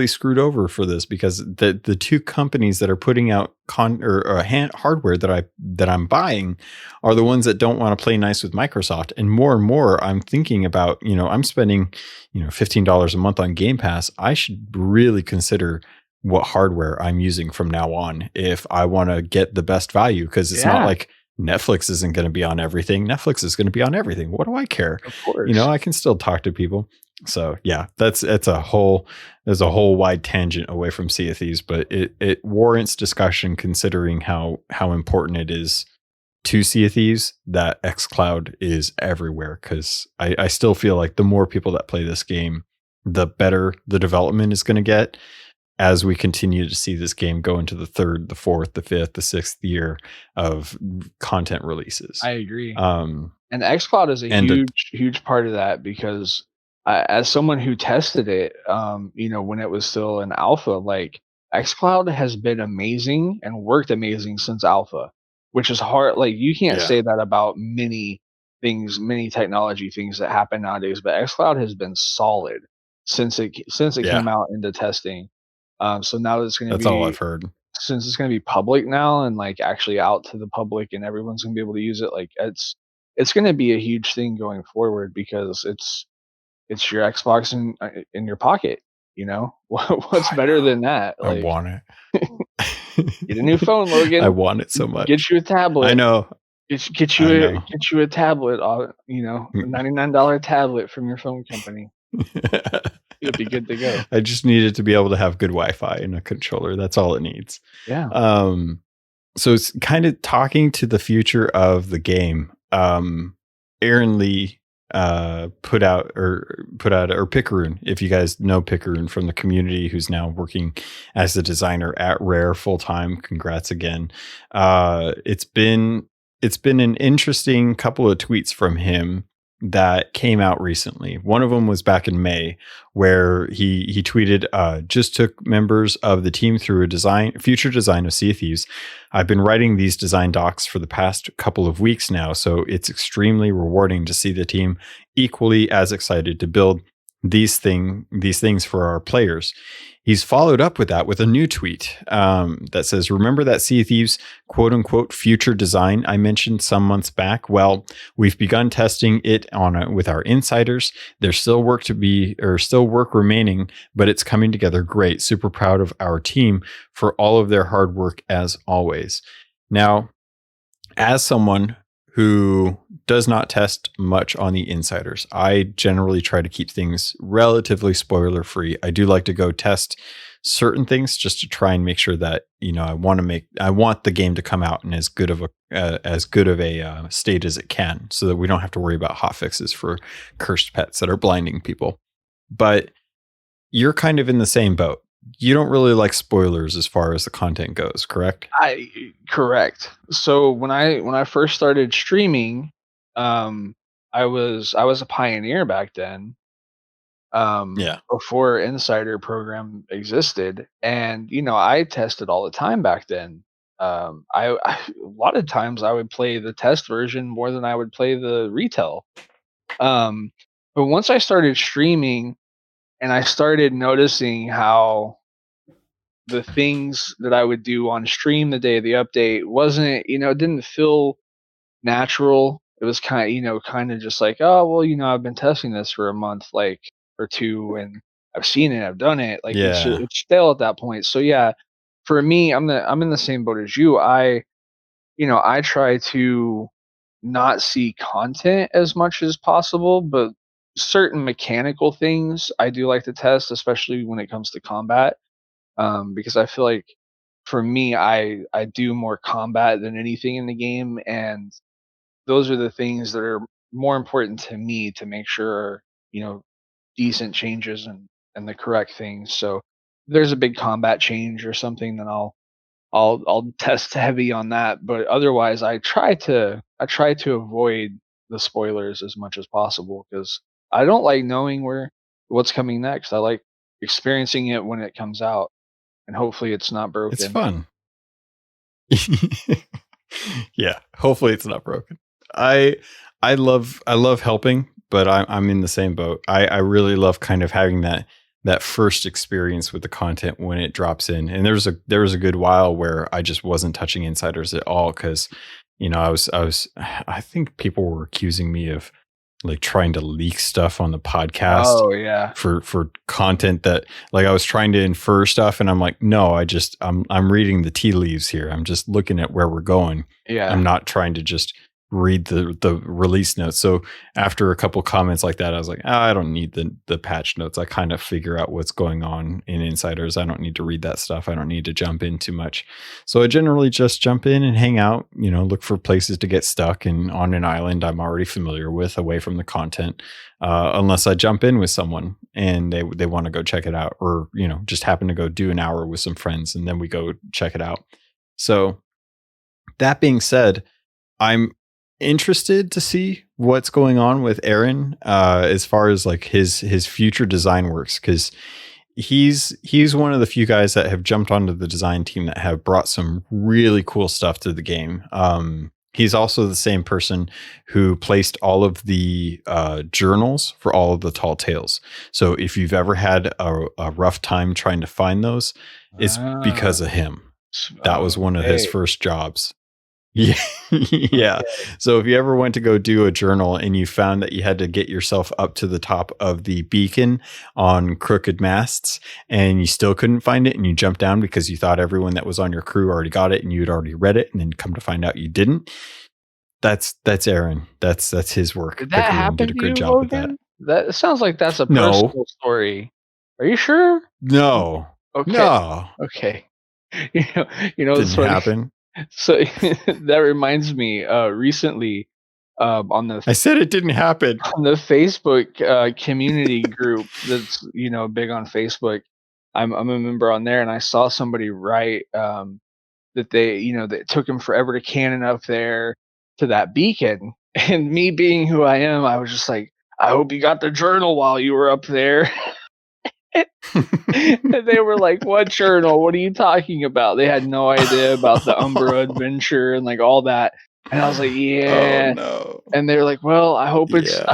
screwed over for this, because the two companies that are putting out hardware that I'm buying are the ones that don't want to play nice with Microsoft. And more I'm thinking about, I'm spending $15 a month on Game Pass. I should really consider what hardware I'm using from now on if I want to get the best value, because it's not like Netflix isn't going to be on everything. Netflix is going to be on everything. What do I care? Of course. I can still talk to people. So yeah, there's a whole wide tangent away from Sea of Thieves, but it warrants discussion, considering how important it is to Sea of Thieves that xCloud is everywhere. Because I still feel like the more people that play this game, the better the development is going to get, as we continue to see this game go into the third, the fourth, the fifth, the sixth year of content releases. I agree. And xCloud is a huge part of that, because as someone who tested it, when it was still in alpha, like xCloud has been amazing and worked amazing since alpha, which is hard. Like you can't say that about many technology things that happen nowadays, but xCloud has been solid since it came out into testing. So now it's going to be, that's all I've heard. Since it's going to be public now and like actually out to the public and everyone's going to be able to use it, like it's going to be a huge thing going forward, because it's your Xbox in your pocket. What's better than that? Like, I want it. Get a new phone, Logan. I want it so much. Get you a tablet. I know. Get you a tablet. $99 tablet from your phone company. You'll be good to go. I just need it to be able to have good Wi-Fi and a controller. That's all it needs. Yeah. So it's kind of talking to the future of the game. Aaron Lee put out Picaroon, if you guys know Picaroon from the community, who's now working as a designer at Rare full time. Congrats again. It's been an interesting couple of tweets from him that came out recently. One of them was back in May, where he tweeted, just took members of the team through a future design of Sea of Thieves. I've been writing these design docs for the past couple of weeks now, so it's extremely rewarding to see the team equally as excited to build these things for our players. He's followed up with that with a new tweet that says, remember that Sea of Thieves quote unquote future design I mentioned some months back? Well, we've begun testing it with our insiders. There's still work remaining, but it's coming together great. Super proud of our team for all of their hard work as always. Now, as someone who does not test much on the insiders. I generally try to keep things relatively spoiler free. I do like to go test certain things just to try and make sure that, I want the game to come out in as good of a state as it can, so that we don't have to worry about hotfixes for cursed pets that are blinding people. But you're kind of in the same boat. You don't really like spoilers as far as the content goes, correct? Correct. So when I first started streaming, I was a pioneer back then, Yeah. before Insider program existed, and I tested all the time back then. A lot of times I would play the test version more than I would play the retail. Um, but once I started streaming and I started noticing how the things that I would do on stream the day of the update wasn't, it didn't feel natural. It was kind of just like, oh well, I've been testing this for a month, like or two, and I've seen it, I've done it. Like Yeah. it's stale at that point. So yeah, for me, I'm in the same boat as you. I try to not see content as much as possible, but certain mechanical things I do like to test, especially when it comes to combat, because I feel like for me, I do more combat than anything in the game, and those are the things that are more important to me to make sure decent changes and the correct things. So if there's a big combat change or something, then I'll test heavy on that. But otherwise, I try to avoid the spoilers as much as possible because I don't like knowing what's coming next. I like experiencing it when it comes out, and hopefully it's not It's broken. fun. Yeah, hopefully it's not broken. I love helping, but I'm in the same boat. I really love kind of having that first experience with the content when it drops in. And there was a good while where I just wasn't touching insiders at all because I think people were accusing me of like trying to leak stuff on the podcast Oh yeah, for content that, like, I was trying to infer stuff, and I'm like, no, I'm reading the tea leaves here. I'm just looking at where we're going. I'm yeah. not trying to just read the release notes. So after a couple comments like that, I was like, I don't need the patch notes. I kind of figure out what's going on in insiders. I don't need to read that stuff. I don't need to jump in too much. So I generally just jump in and hang out, look for places to get stuck and on an island I'm already familiar with away from the content. Unless I jump in with someone and they want to go check it out, or, just happen to go do an hour with some friends and then we go check it out. So that being said, I'm interested to see what's going on with Aaron, as far as like his future design works, because he's one of the few guys that have jumped onto the design team that have brought some really cool stuff to the game. He's also the same person who placed all of the journals for all of the tall tales. So if you've ever had a rough time trying to find those, it's Ah, because of him. That was one of his okay. first jobs. Yeah. Yeah. Okay. So if you ever went to go do a journal and you found that you had to get yourself up to the top of the beacon on crooked masts and you still couldn't find it and you jumped down because you thought everyone that was on your crew already got it and you'd already read it, and then come to find out you didn't. That's Aaron. That's his work. Did Picker that Room did happen a to good you, job with that. Logan? That sounds like that's a No. personal story. Are you sure? No. Okay. No. Okay. You know, it's Didn't funny. happen. So that reminds me, recently, on the I said it didn't happen. Facebook community group that's big on Facebook. I'm a member on there, and I saw somebody write that that it took him forever to cannon up there to that beacon, and me being who I am, I was just like, I hope you got the journal while you were up there. And they were like, "What journal? What are you talking about?" They had no idea about the Umbra adventure and like all that. And I was like, Oh "Yeah." no. And they're like, "Well, I Yeah.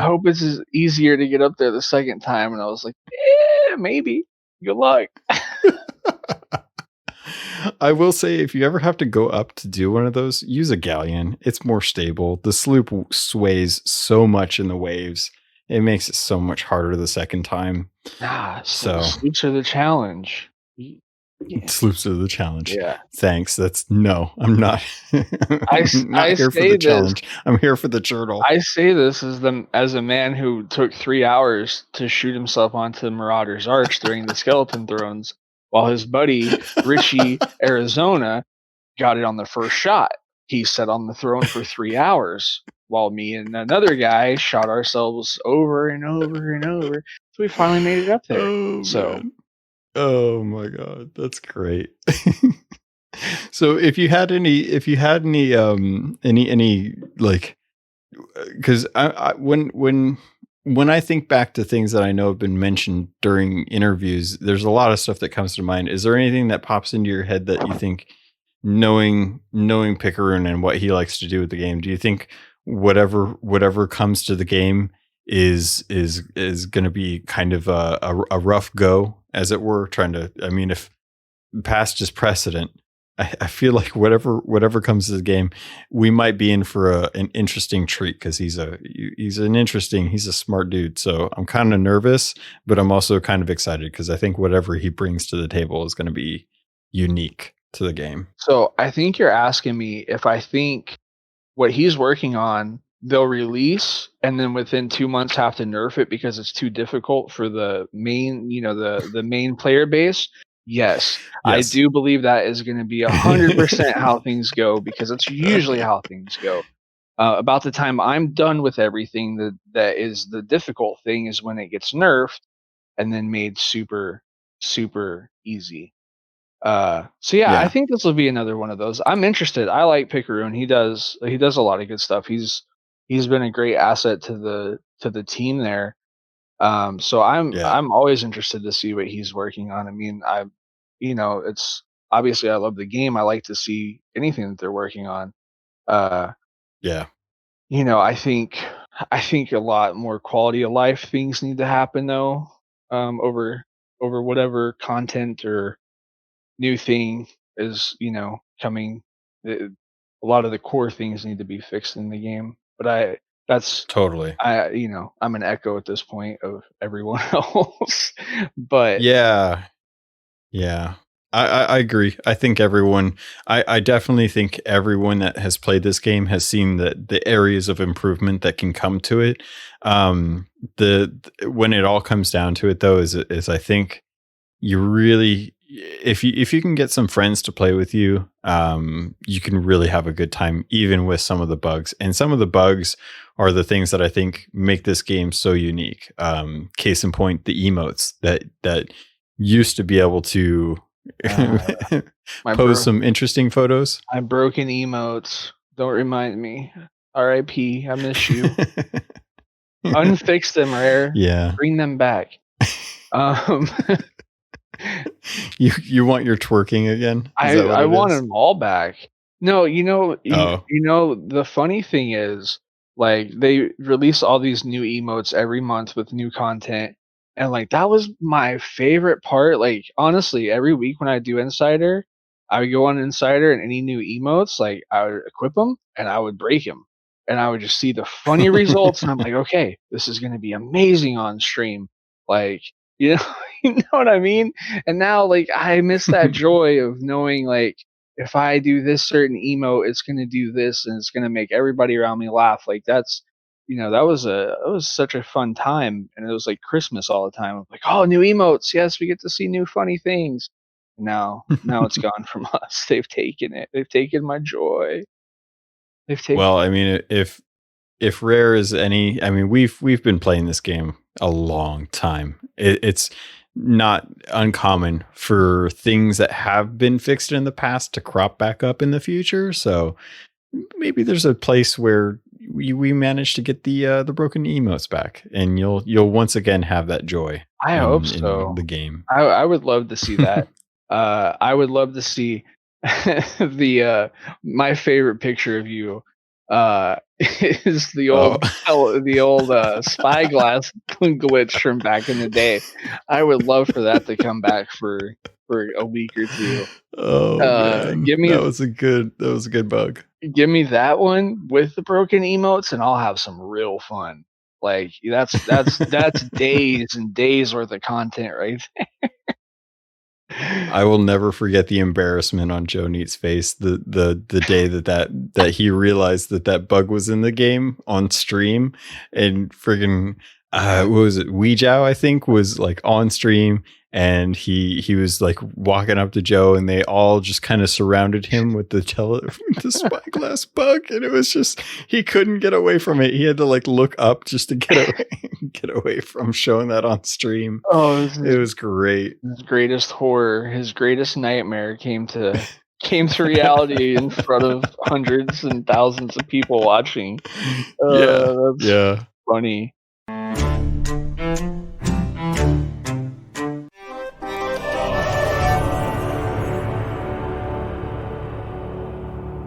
hope it's easier to get up there the second time." And I was like, "Yeah, maybe. Good luck." I will say, if you ever have to go up to do one of those, use a galleon. It's more stable. The sloop sways so much in the waves. It makes it so much harder the second time. Nah, So, sloops are the challenge. Yeah. Sloops of the challenge. Yeah. Thanks. I'm not. I I'm not here for say the this. challenge. I'm here for the turtle. I say this as a man who took 3 hours to shoot himself onto Marauder's Arch during the Skeleton Thrones, while his buddy, Richie Arizona, got it on the first shot. He sat on the throne for 3 hours, while me and another guy shot ourselves over and over and over, so we finally made it up there. Oh So, man. Oh my god, that's great. So if you had any like, because when I think back to things that I know have been mentioned during interviews, there's a lot of stuff that comes to mind. Is there anything that pops into your head that you think, knowing Picaroon and what he likes to do with the game, do you think whatever comes to the game is going to be kind of a rough go, as it were? Trying to, I mean, if past is precedent, I feel like whatever comes to the game, we might be in for an interesting treat, because he's a smart dude. So I'm kind of nervous, but I'm also kind of excited, because I think whatever he brings to the table is going to be unique to the game. so I think you're asking me if I think what he's working on they'll release and then within 2 months have to nerf it because it's too difficult for the main, the main player base. Yes, I Yes. do believe that is going to be 100% how things go because it's usually how things go. About the time I'm done with everything, that is the difficult thing is when it gets nerfed and then made super super easy. So yeah, I Yeah. think this will be another one of those. I'm interested. I like Picaroon. He does a lot of good stuff. He's been a great asset to the team there. So Yeah. I'm always interested to see what he's working on. I mean, it's obviously I love the game. I like to see anything that they're working on. Uh, Yeah. I think a lot more quality of life things need to happen though. Over whatever content or new thing is, coming. A lot of the core things need to be fixed in the game. But that's, Totally. I'm an echo at this point of everyone else. But Yeah. Yeah. I agree. I think I definitely think everyone that has played this game has seen the areas of improvement that can come to it. The When it all comes down to it, though, is I think you really, if you can get some friends to play with you, you can really have a good time, even with some of the bugs. And some of the bugs are the things that I think make this game so unique. Case in point, the emotes that used to be able to uh, my pose bro, some interesting photos. my broken emotes. Don't remind me. R.I.P. I miss you. Unfix them, Rare. Yeah. Bring them back. Um, You want your twerking again? Is that what I it want is? them all back. No, Oh. the funny thing is, like, they release all these new emotes every month with new content, and, like, that was my favorite part, like, honestly, every week when I do Insider, I would go on Insider and any new emotes, like, I would equip them and I would break them, and I would just see the funny results, and I'm like, "Okay, this is gonna be amazing on stream." Like, you know you know what I mean? And now, like, I miss that joy of knowing, like, if I do this certain emote, it's gonna do this, and it's gonna make everybody around me laugh. Like that's, that was such a fun time, and it was like Christmas all the time. I'm like, oh, new emotes, yes, we get to see new funny things. Now it's gone from us. They've taken it. They've taken my joy. They've taken Well, I it. mean, if Rare is any, I mean, we've been playing this game a long time. It's not uncommon for things that have been fixed in the past to crop back up in the future. So maybe there's a place where we managed to get the broken emotes back, and you'll once again have that joy I hope in so. the game. I would love to see that. I would love to see the my favorite picture of you is Oh. the old spyglass glitch from back in the day. I would love for that to come back for a week or two. Oh man, Give me that was a good bug. give me that one with the broken emotes, and I'll have some real fun. Like that's days and days worth of content, right? I will never forget the embarrassment on Joe Neat's face the day that he realized that bug was in the game on stream, and friggin' what was it? Weejow, I think, was like on stream, and he was like walking up to Joe, and they all just kind of surrounded him with the spyglass bug, and it was just he couldn't get away from it. He had to like look up just to get away from showing that on stream. Oh, it was great. His greatest horror, his greatest nightmare came to reality in front of hundreds and thousands of people watching. That's funny.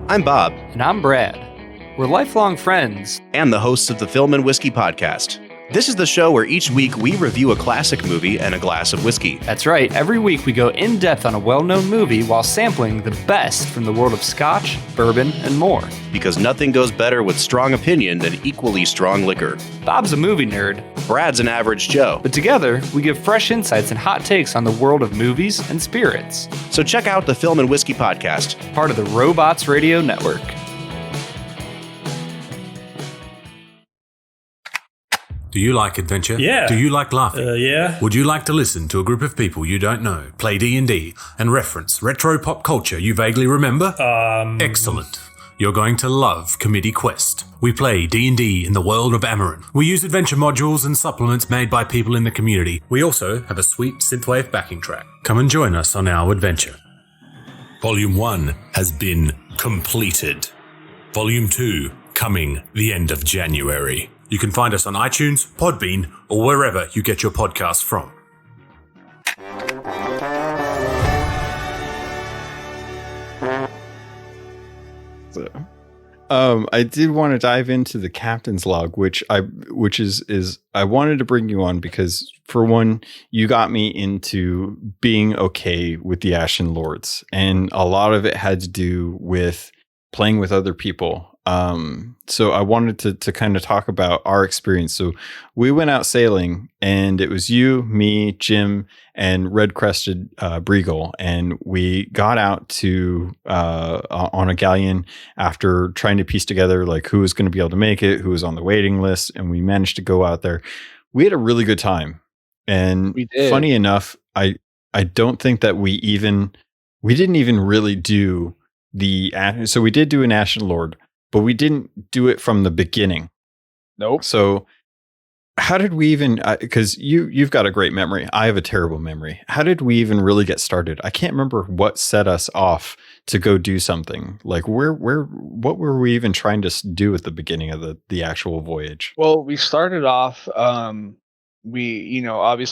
I'm Bob. And I'm Brad. We're lifelong friends. And the hosts of the Film and Whiskey Podcast. This is the show where each week we review a classic movie and a glass of whiskey. That's right. Every week we go in depth on a well-known movie while sampling the best from the world of scotch, bourbon, and more. Because nothing goes better with strong opinion than equally strong liquor. Bob's a movie nerd. Brad's an average Joe. But together, we give fresh insights and hot takes on the world of movies and spirits. So check out the Film and Whiskey Podcast. Part of the Robots Radio Network. Do you like adventure? Yeah. Do you like laughing? Yeah. Would you like to listen to a group of people you don't know play D&D and reference retro pop culture you vaguely remember? Excellent. You're going to love Committee Quest. We play D&D in the world of Amarin. We use adventure modules and supplements made by people in the community. We also have a sweet synthwave backing track. Come and join us on our adventure. Volume 1 has been completed. Volume 2 coming the end of January. You can find us on iTunes, Podbean, or wherever you get your podcasts from. So, I did want to dive into the captain's log, which is I wanted to bring you on because, for one, you got me into being okay with the Ashen Lords, and a lot of it had to do with playing with other people. So I wanted to kind of talk about our experience. So we went out sailing, and it was you, me, Jim, and Red Crested Breagle, and we got out to on a galleon after trying to piece together like who was going to be able to make it, who was on the waiting list, and we managed to go out there. We had a really good time, and We did. funny enough, I don't think that we didn't even really do so we did do an Ashen Lord, but we didn't do it from the beginning. Nope. So how did we even, because you've got a great memory. I have a terrible memory. How did we even really get started? I can't remember what set us off to go do something. Like what were we even trying to do at the beginning of the actual voyage? Well, we started off, obviously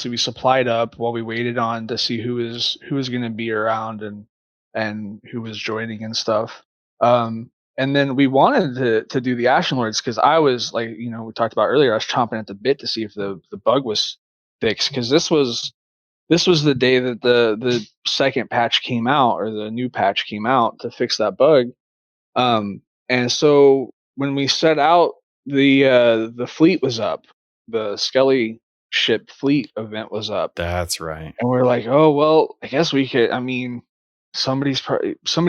we supplied up while we waited on to see who was going to be around and who was joining and stuff. And then we wanted to do the Ashen Lords because I was like, we talked about earlier, I was chomping at the bit to see if the bug was fixed, because this was the day that the second patch came out, or the new patch came out to fix that bug. And so when we set out, the fleet was up. The Skelly ship fleet event was up. That's right. And we're like, oh, well, I guess we could, somebody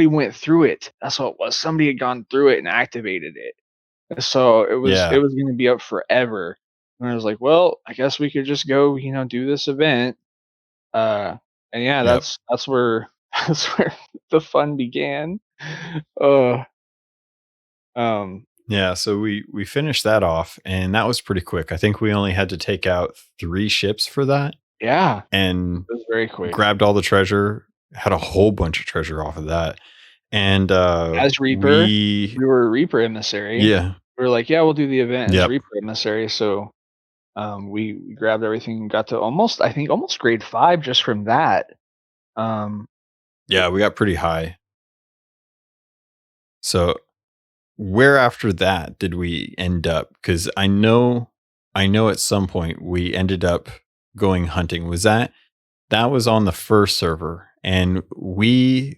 went through it. That's what it was. Somebody had gone through it and activated it. And so it was going to be up forever. And I was like, well, I guess we could just go, do this event. And yeah, that's where the fun began. Yeah, so we finished that off, and that was pretty quick. I think we only had to take out 3 ships for that. Yeah. And it was very quick. Grabbed all the treasure. Had a whole bunch of treasure off of that. And as Reaper, we were Reaper emissary. Yeah. We were like, yeah, we'll do the event as Reaper emissary. So we grabbed everything and got to almost grade 5 just from that. Yeah, we got pretty high. So where after that did we end up? Because I know at some point we ended up going hunting. Was that was on the first server? And this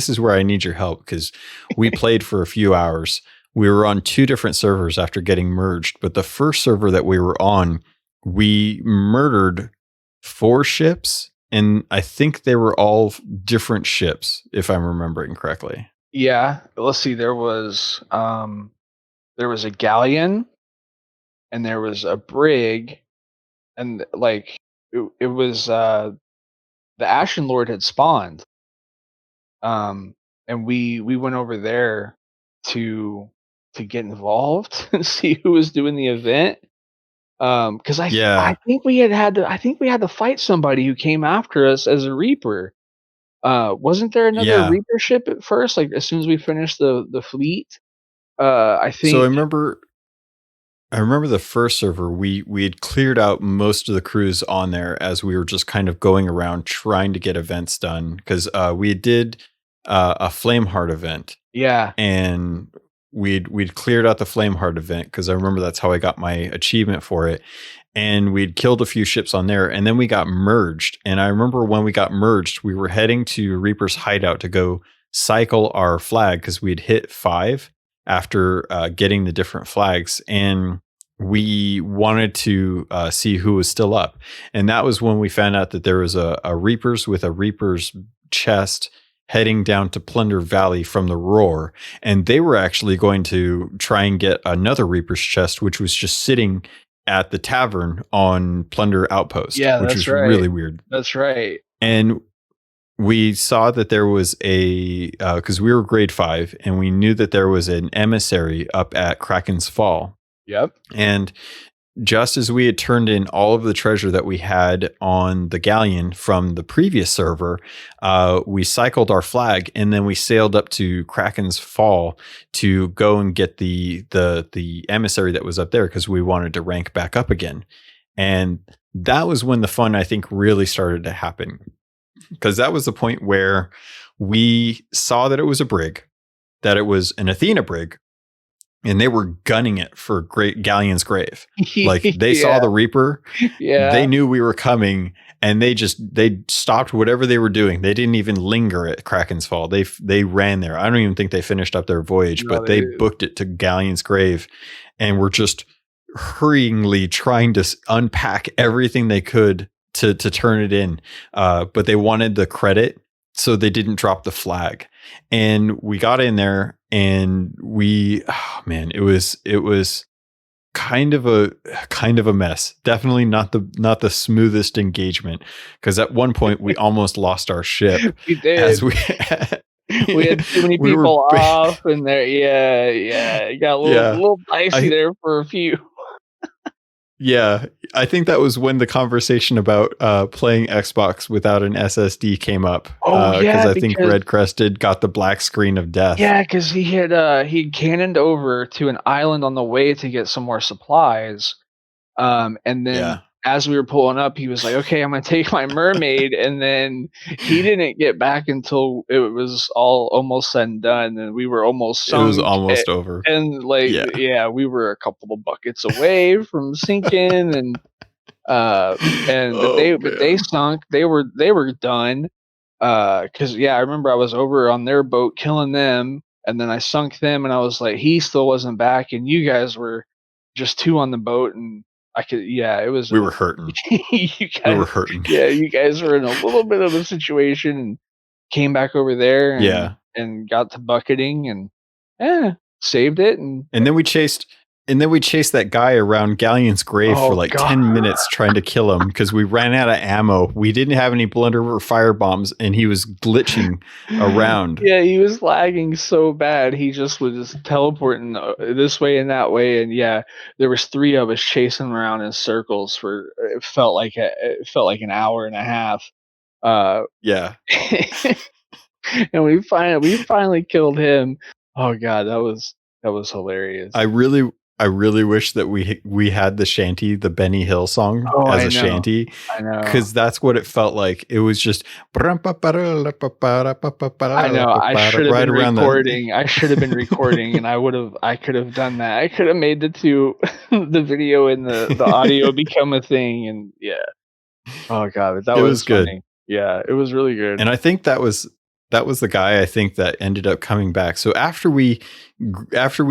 is where I need your help, because we played for a few hours. We were on 2 different servers after getting merged, but the first server that we were on, we murdered 4 ships, and I think they were all different ships, if I'm remembering correctly. Yeah, let's see. There was a galleon, and there was a brig, and like it was the Ashen Lord had spawned, and we went over there to get involved and see who was doing the event. Because I Yeah. think we had to fight somebody who came after us as a Reaper. Wasn't there another Yeah. Reaper ship at first? Like as soon as we finished the fleet, I So think. I remember the first server, we had cleared out most of the crews on there as we were just kind of going around trying to get events done, because we did a Flameheart event, Yeah, and we'd cleared out the Flameheart event because I remember that's how I got my achievement for it. And we'd killed a few ships on there, and then we got merged. And I remember when we got merged, we were heading to Reaper's hideout to go cycle our flag because we'd hit 5 after getting the different flags, and we wanted to see who was still up. And that was when we found out that there was a Reaper's with a Reaper's chest heading down to Plunder Valley from the Roar, and they were actually going to try and get another Reaper's chest, which was just sitting at the tavern on Plunder Outpost, yeah, which that's was right. really weird. That's right. And we saw that there was because we were grade 5, and we knew that there was an emissary up at Kraken's Fall. Yep. And just as we had turned in all of the treasure that we had on the galleon from the previous server, we cycled our flag, and then we sailed up to Kraken's Fall to go and get the emissary that was up there because we wanted to rank back up again. And that was when the fun, I think, really started to happen, because that was the point where we saw that it was a brig, that it was an Athena brig, and they were gunning it for Great Galleon's Grave. Like they saw the Reaper, they knew we were coming, and they stopped whatever they were doing. They didn't even linger at Kraken's Fall. They ran there. I don't even think they finished up their voyage, but they booked it to Galleon's Grave, and were just hurriedly trying to unpack everything they could to turn it in. But they wanted the credit, so they didn't drop the flag. And we got in there, and it was kind of a mess. Definitely not the smoothest engagement, because at one point we almost lost our ship. We did. As we had too many people off, and there, it got a little dicey there for a few. Yeah, I think that was when the conversation about playing Xbox without an SSD came up. Because I think Red Crested got the black screen of death. Yeah, because he cannoned over to an island on the way to get some more supplies, and then as we were pulling up, he was like, "Okay, I'm gonna take my mermaid," and then he didn't get back until it was all almost said and done, and we were almost sunk. It was almost over, and we were a couple of buckets away from sinking, and they sunk. They were done. Because I remember I was over on their boat killing them, and then I sunk them, and I was like, he still wasn't back, and you guys were just 2 on the boat, and it was. We were hurting. We were hurting. Yeah, you guys were in a little bit of a situation, and came back over there, and got to bucketing, and saved it, and then we chased that guy around Galleon's Grave for like 10 minutes trying to kill him, because we ran out of ammo. We didn't have any blunder or fire bombs, and he was glitching around. Yeah, he was lagging so bad. He just was teleporting this way and that way, and there was 3 of us chasing around in circles for it felt like an hour and a half. And we finally killed him. Oh god, that was hilarious. I really wish that we had the shanty, the Benny Hill song as a shanty. I know. Because that's what it felt like. It was just I know. I should have been recording. I should have been recording, and I could have done that. I could have made the video and the audio become a thing, and Oh god, that was good. Funny. Yeah, it was really good. And I think that was the guy, I think, that ended up coming back. So after we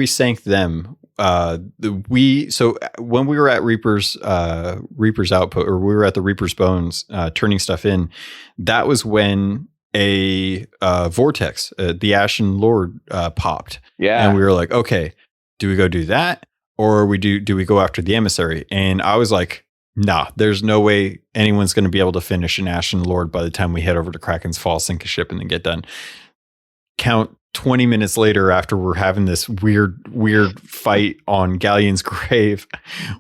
sank them, when we were at Reaper's Outpost, or we were at the Reaper's Bones, turning stuff in, that was when a vortex, the Ashen Lord, popped. Yeah. And we were like, okay, do we go do that, or do we go after the emissary? And I was like, nah, there's no way anyone's going to be able to finish an Ashen Lord by the time we head over to Kraken's Fall, sink a ship, and then get done. Count 20 minutes later, after we're having this weird fight on Galleon's grave,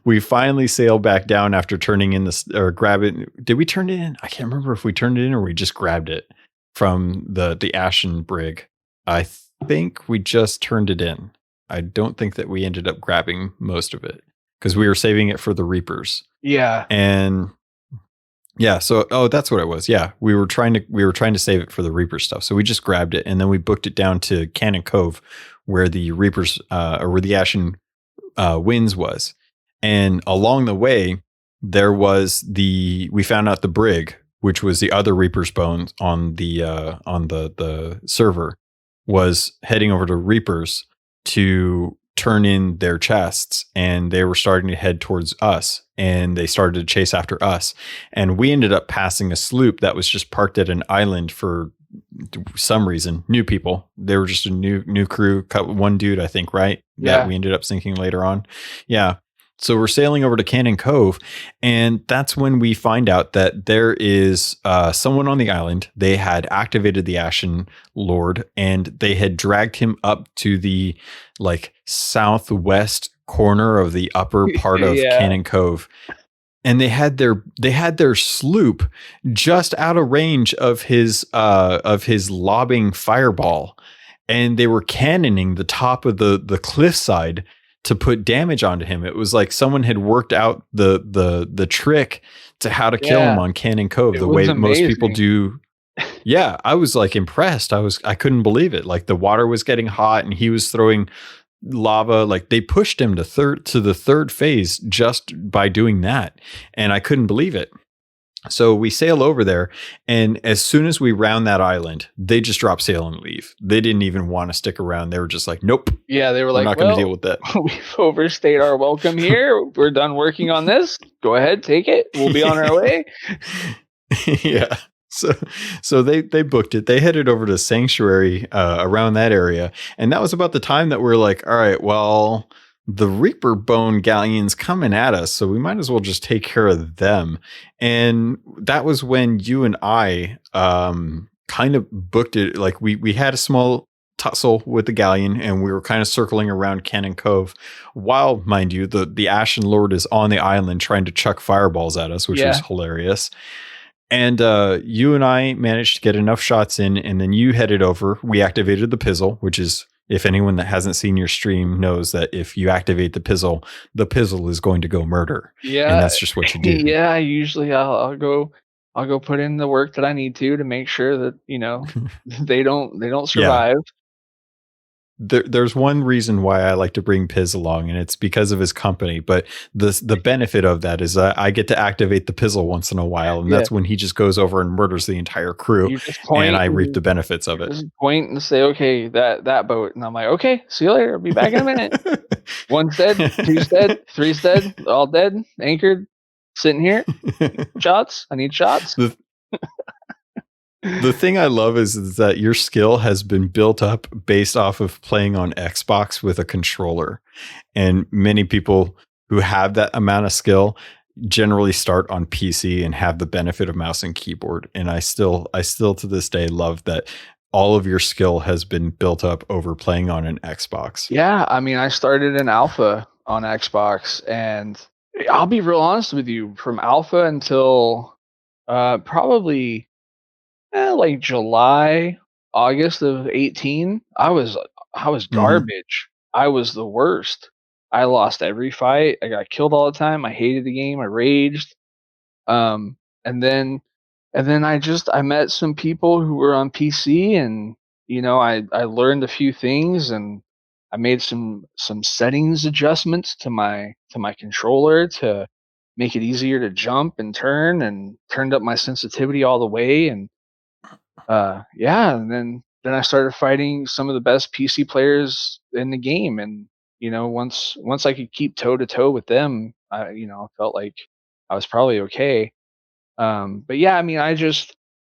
we finally sail back down after turning in this, or grab it. Did we turn it in? I can't remember if we turned it in or we just grabbed it from the Ashen Brig. I think we just turned it in. I don't think that we ended up grabbing most of it because we were saving it for the Reapers. Yeah. And yeah, so that's what it was. Yeah, we were trying to save it for the Reaper stuff. So we just grabbed it and then we booked it down to Cannon Cove, where the Reapers or where the Ashen Winds was. And along the way, we found out the brig, which was the other Reaper's Bones on the server, was heading over to Reapers to turn in their chests, and they were starting to head towards us, and they started to chase after us. And we ended up passing a sloop that was just parked at an island for some reason. New people. They were just a new crew. One dude, I think, right? Yeah. That we ended up sinking later on. Yeah. So we're sailing over to Cannon Cove, and that's when we find out that there is someone on the island. They had activated the Ashen Lord, and they had dragged him up to the southwest corner of the upper part of Cannon Cove. And they had their sloop just out of range of his lobbing fireball, and they were cannoning the top of the cliffside to put damage onto him. It was like someone had worked out the trick to how to kill him on Cannon Cove, the way that most people do. Yeah, I was like impressed. I couldn't believe it. Like the water was getting hot and he was throwing lava. Like they pushed him to the third phase just by doing that. And I couldn't believe it. So we sail over there, and as soon as we round that island, they just drop sail and leave. They didn't even want to stick around. They were just like, nope. Yeah, they were like, we're not going to deal with that. We've overstayed our welcome here. We're done working on this. Go ahead, take it. We'll be on our way. Yeah. So they booked it. They headed over to Sanctuary around that area. And that was about the time that we're like, all right, well, the Reaper Bone Galleon's coming at us, so we might as well just take care of them. And that was when you and I kind of booked it. Like we had a small tussle with the galleon, and we were kind of circling around Cannon Cove, while, mind you, the Ashen Lord is on the island trying to chuck fireballs at us, which was hilarious. And you and I managed to get enough shots in, and then you headed over. We activated the pizzle, which is, if anyone that hasn't seen your stream knows, that if you activate the pizzle is going to go murder. Yeah, and that's just what you do. Yeah, usually I'll go put in the work that I need to make sure that they don't survive. There's one reason why I like to bring Piz along, and it's because of his company. But the benefit of that is I get to activate the pizzle once in a while, and that's when he just goes over and murders the entire crew, and I reap the benefits of it. Just point and say, okay, that boat, and I'm like, okay, see you later. I'll be back in a minute. One's dead, two's dead, three's dead, all dead, anchored, sitting here. Shots. I need shots. The thing I love is that your skill has been built up based off of playing on Xbox with a controller. And many people who have that amount of skill generally start on PC and have the benefit of mouse and keyboard. And I still to this day love that all of your skill has been built up over playing on an Xbox. Yeah, I mean, I started in alpha on Xbox, and I'll be real honest with you, from alpha until probably like July, August of 18, I was garbage. I was the worst. I lost every fight. I got killed all the time. I hated the game. I raged. And then I met some people who were on PC, and I learned a few things, and I made some settings adjustments to my controller to make it easier to jump and turn, and turned up my sensitivity all the way. And and then I started fighting some of the best PC players in the game, and once I could keep toe to toe with them, I felt like I was probably okay. But yeah, I mean,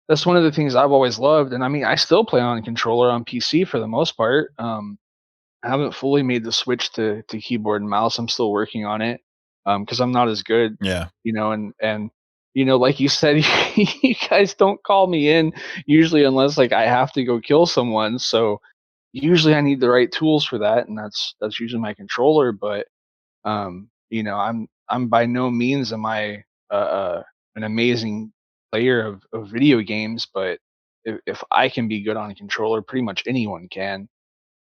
that's one of the things I've always loved, and I mean, I still play on a controller on PC for the most part. I haven't fully made the switch to keyboard and mouse. I'm still working on it because I'm not as good, Yeah. and like you said, you guys don't call me in usually unless like I have to go kill someone. So usually I need the right tools for that, and that's usually my controller. But I'm by no means am I an amazing player of video games, but if I can be good on a controller, pretty much anyone can.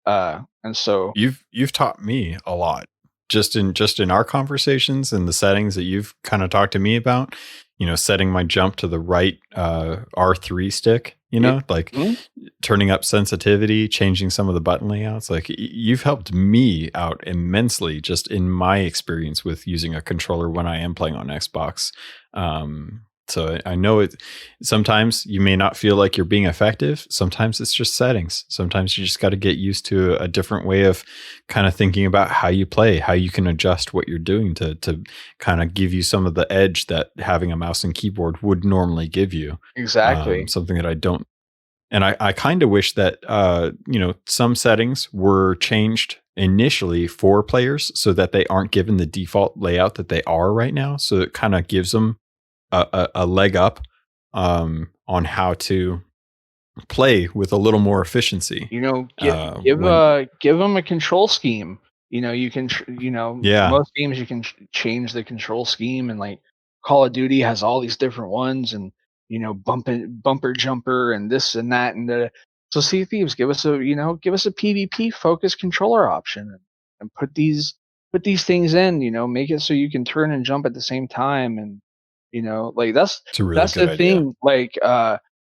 And so You've taught me a lot just in our conversations and the settings that you've kind of talked to me about, setting my jump to the right R3 stick, like Mhm. turning up sensitivity, changing some of the button layouts. Like you've helped me out immensely just in my experience with using a controller when I am playing on Xbox. So I know it. Sometimes you may not feel like you're being effective. Sometimes it's just settings. Sometimes you just got to get used to a different way of kind of thinking about how you play, how you can adjust what you're doing to kind of give you some of the edge that having a mouse and keyboard would normally give you. Exactly. Something that I don't. And I kind of wish that some settings were changed initially for players so that they aren't given the default layout that they are right now. So it kind of gives them a leg up on how to play with a little more efficiency. Give them a control scheme. You can Yeah. most games you can change the control scheme, and like Call of Duty has all these different ones, and bumper jumper and this and that, and so Sea of Thieves give us a PvP focused controller option, and put these things in, make it so you can turn and jump at the same time, and like that's It's a really good the idea. thing. Like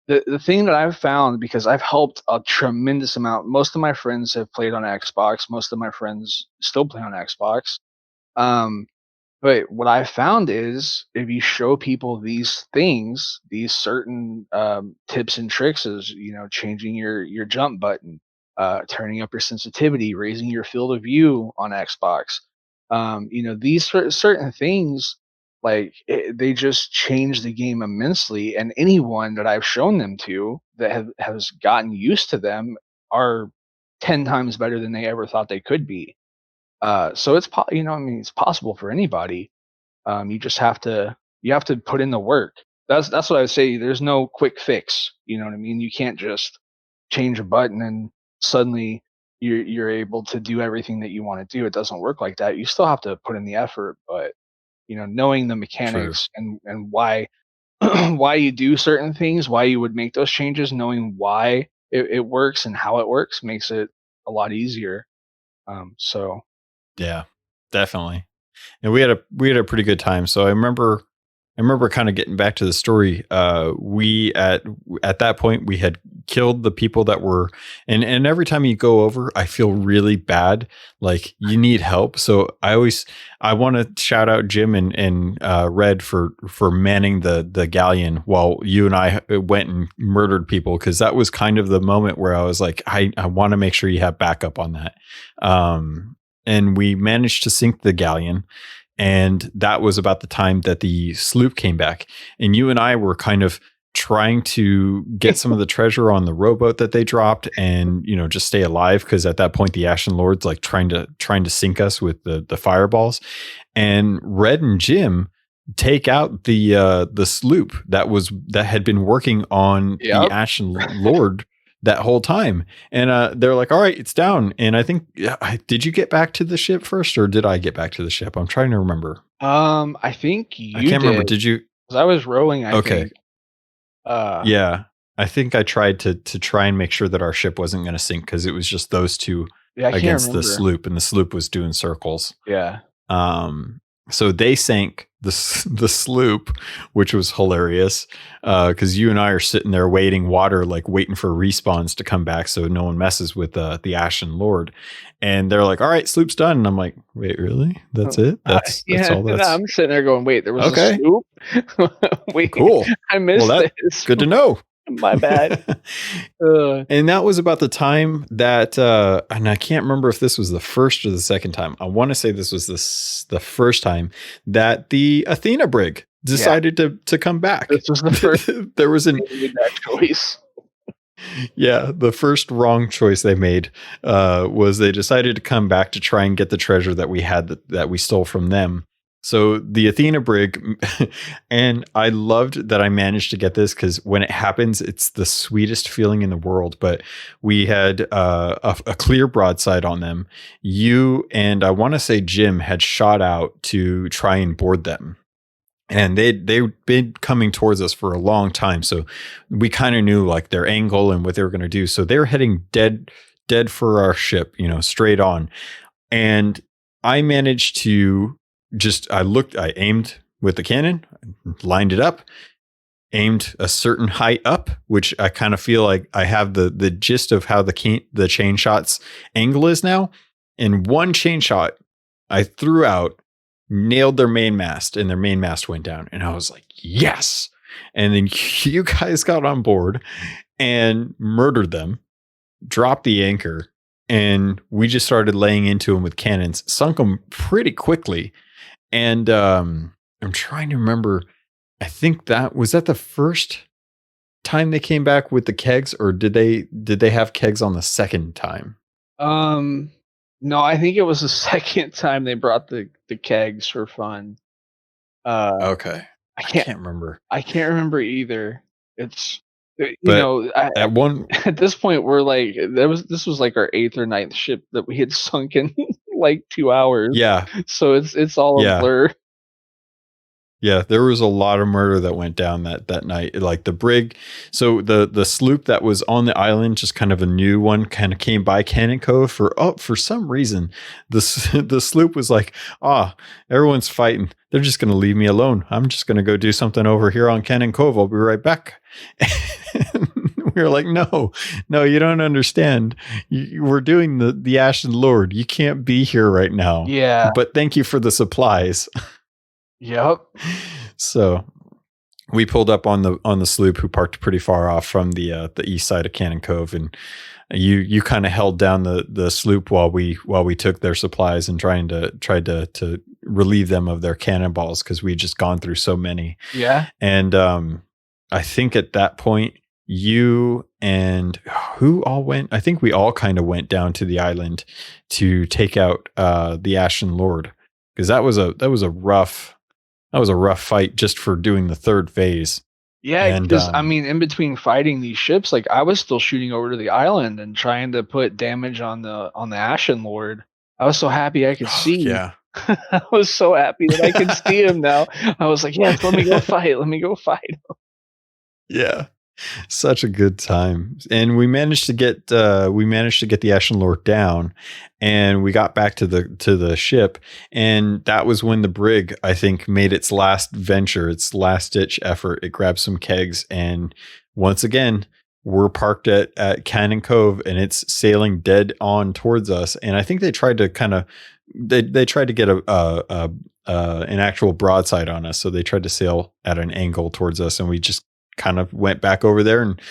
the thing that I've found, because I've helped a tremendous amount. Most of my friends have played on Xbox. Most of my friends still play on Xbox. Um, but what I found is if you show people these things, these certain tips and tricks, is changing your jump button, turning up your sensitivity, raising your field of view on Xbox. These certain things, like they just change the game immensely. And anyone that I've shown them to that has gotten used to them are 10 times better than they ever thought they could be. So it's possible for anybody. You just have to put in the work. That's what I would say. There's no quick fix. You know what I mean? You can't just change a button and suddenly you're able to do everything that you want to do. It doesn't work like that. You still have to put in the effort, but knowing the True. mechanics and why why you do certain things, why you would make those changes, knowing why it works and how it works makes it a lot easier. So Yeah, definitely. And we had a pretty good time. So I remember kind of getting back to the story. We at that point we had killed the people that were, and every time you go over, I feel really bad. Like you need help. So I want to shout out Jim and Red for manning the galleon while you and I went and murdered people, because that was kind of the moment where I was like, I want to make sure you have backup on that. And we managed to sink the galleon. And that was about the time that the sloop came back. And you and I were kind of trying to get some of the treasure on the rowboat that they dropped and, just stay alive. Because at that point, the Ashen Lord's like trying to sink us with the fireballs. And Red and Jim take out the sloop that had been working on the Ashen Lord that whole time. And they're like, all right, it's down. And I think, did you get back to the ship first, or did I get back to the ship? I'm trying to remember. I think I can't remember. Did you? 'Cause I was rowing, I Okay. think. Yeah. I think I tried to try and make sure that our ship wasn't going to sink, because it was just those two against the sloop, and the sloop was doing circles. Yeah. So they sank the sloop, which was hilarious, because you and I are sitting there waiting for respawns to come back so no one messes with the Ashen Lord. And they're like, all right, sloop's done. And I'm like, wait, really? That's it? That's all that's... I'm sitting there going, wait, there was a sloop? Wait, cool. I missed this. Good to know. My bad. And that was about the time that, and I can't remember if this was the first or the second time. I want to say this was the first time that the Athena brig decided to come back. This was the first. There was that choice. Yeah, the first wrong choice they made was they decided to come back to try and get the treasure that we had that we stole from them. So the Athena brig, and I loved that I managed to get this because when it happens, it's the sweetest feeling in the world. But we had a clear broadside on them. You and I want to say Jim had shot out to try and board them. And they'd been coming towards us for a long time. So we kind of knew like their angle and what they were going to do. So they were heading dead for our ship, straight on. And I managed to I aimed with the cannon, lined it up, aimed a certain height up, which I kind of feel like I have the gist of how the chain shot's angle is now. In one chain shot, I threw out, nailed their main mast, and their main mast went down. And I was like, yes. And then you guys got on board and murdered them, dropped the anchor, and we just started laying into them with cannons, sunk them pretty quickly. And I'm trying to remember, I think that the first time they came back with the kegs, or did they have kegs on the second time? No, I think it was the second time they brought the kegs for fun. Okay. I can't remember. I can't remember either. It's at this point we're like this was like our 8th or 9th ship that we had sunk in like 2 hours. Yeah. So it's all a blur. Yeah, there was a lot of murder that went down that night. Like the brig, so the sloop that was on the island, just kind of a new one, kind of came by Cannon Cove for some reason. The sloop was like, everyone's fighting. They're just going to leave me alone. I'm just going to go do something over here on Cannon Cove. I'll be right back. We were like, no, you don't understand. We're doing the Ashen Lord. You can't be here right now. Yeah, but thank you for the supplies. Yep. So we pulled up on the sloop, who parked pretty far off from the east side of Cannon Cove, and you kind of held down the sloop while we took their supplies and tried to relieve them of their cannonballs, because we'd just gone through so many. Yeah. And I think at that point you and who all went? I think we all kind of went down to the island to take out the Ashen Lord, because that was a rough fight just for doing the third phase. Yeah, because in between fighting these ships, like I was still shooting over to the island and trying to put damage on the Ashen Lord. I was so happy I could see. Yeah. I was so happy that I could see him now. I was like, yes, let me go fight. Let me go fight. Yeah. Such a good time. And we managed to get the Ashen Lord down, and we got back to the ship, and that was when the brig, I think, made its last venture, its last ditch effort. It grabbed some kegs, and once again we're parked at Cannon Cove, and it's sailing dead on towards us. And I think they tried to they tried to get an actual broadside on us, so they tried to sail at an angle towards us, and we just kind of went back over there and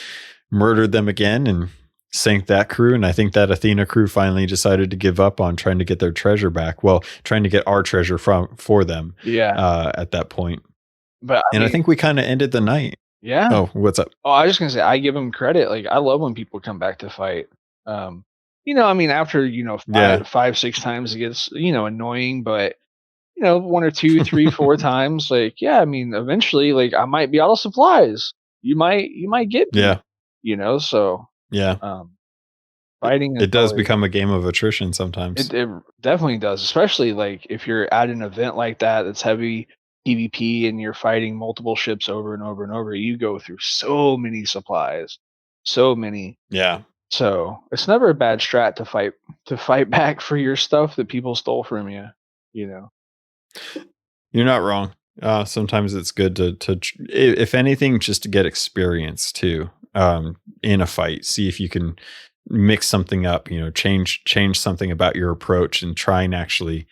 murdered them again and sank that crew. And I think that Athena crew finally decided to give up on trying to get their treasure back. Well, trying to get our treasure for them. Yeah. At that point. But I think we kind of ended the night. Yeah. Oh, what's up? Oh, I was just gonna say I give them credit. Like I love when people come back to fight. After 5-6 times it gets annoying, but 1 or 2, 3, 4 times, like, yeah, eventually, like, I might be out of supplies. You might get me. Yeah. So yeah. Fighting it does become a game of attrition sometimes. It definitely does, especially like if you're at an event like that that's heavy PvP and you're fighting multiple ships over and over and over. You go through so many supplies, so many. Yeah. So it's never a bad strat to fight back for your stuff that people stole from you. You're not wrong. Sometimes it's good to if anything, just to get experience too, in a fight. See if you can mix something up, change something about your approach, and try and actually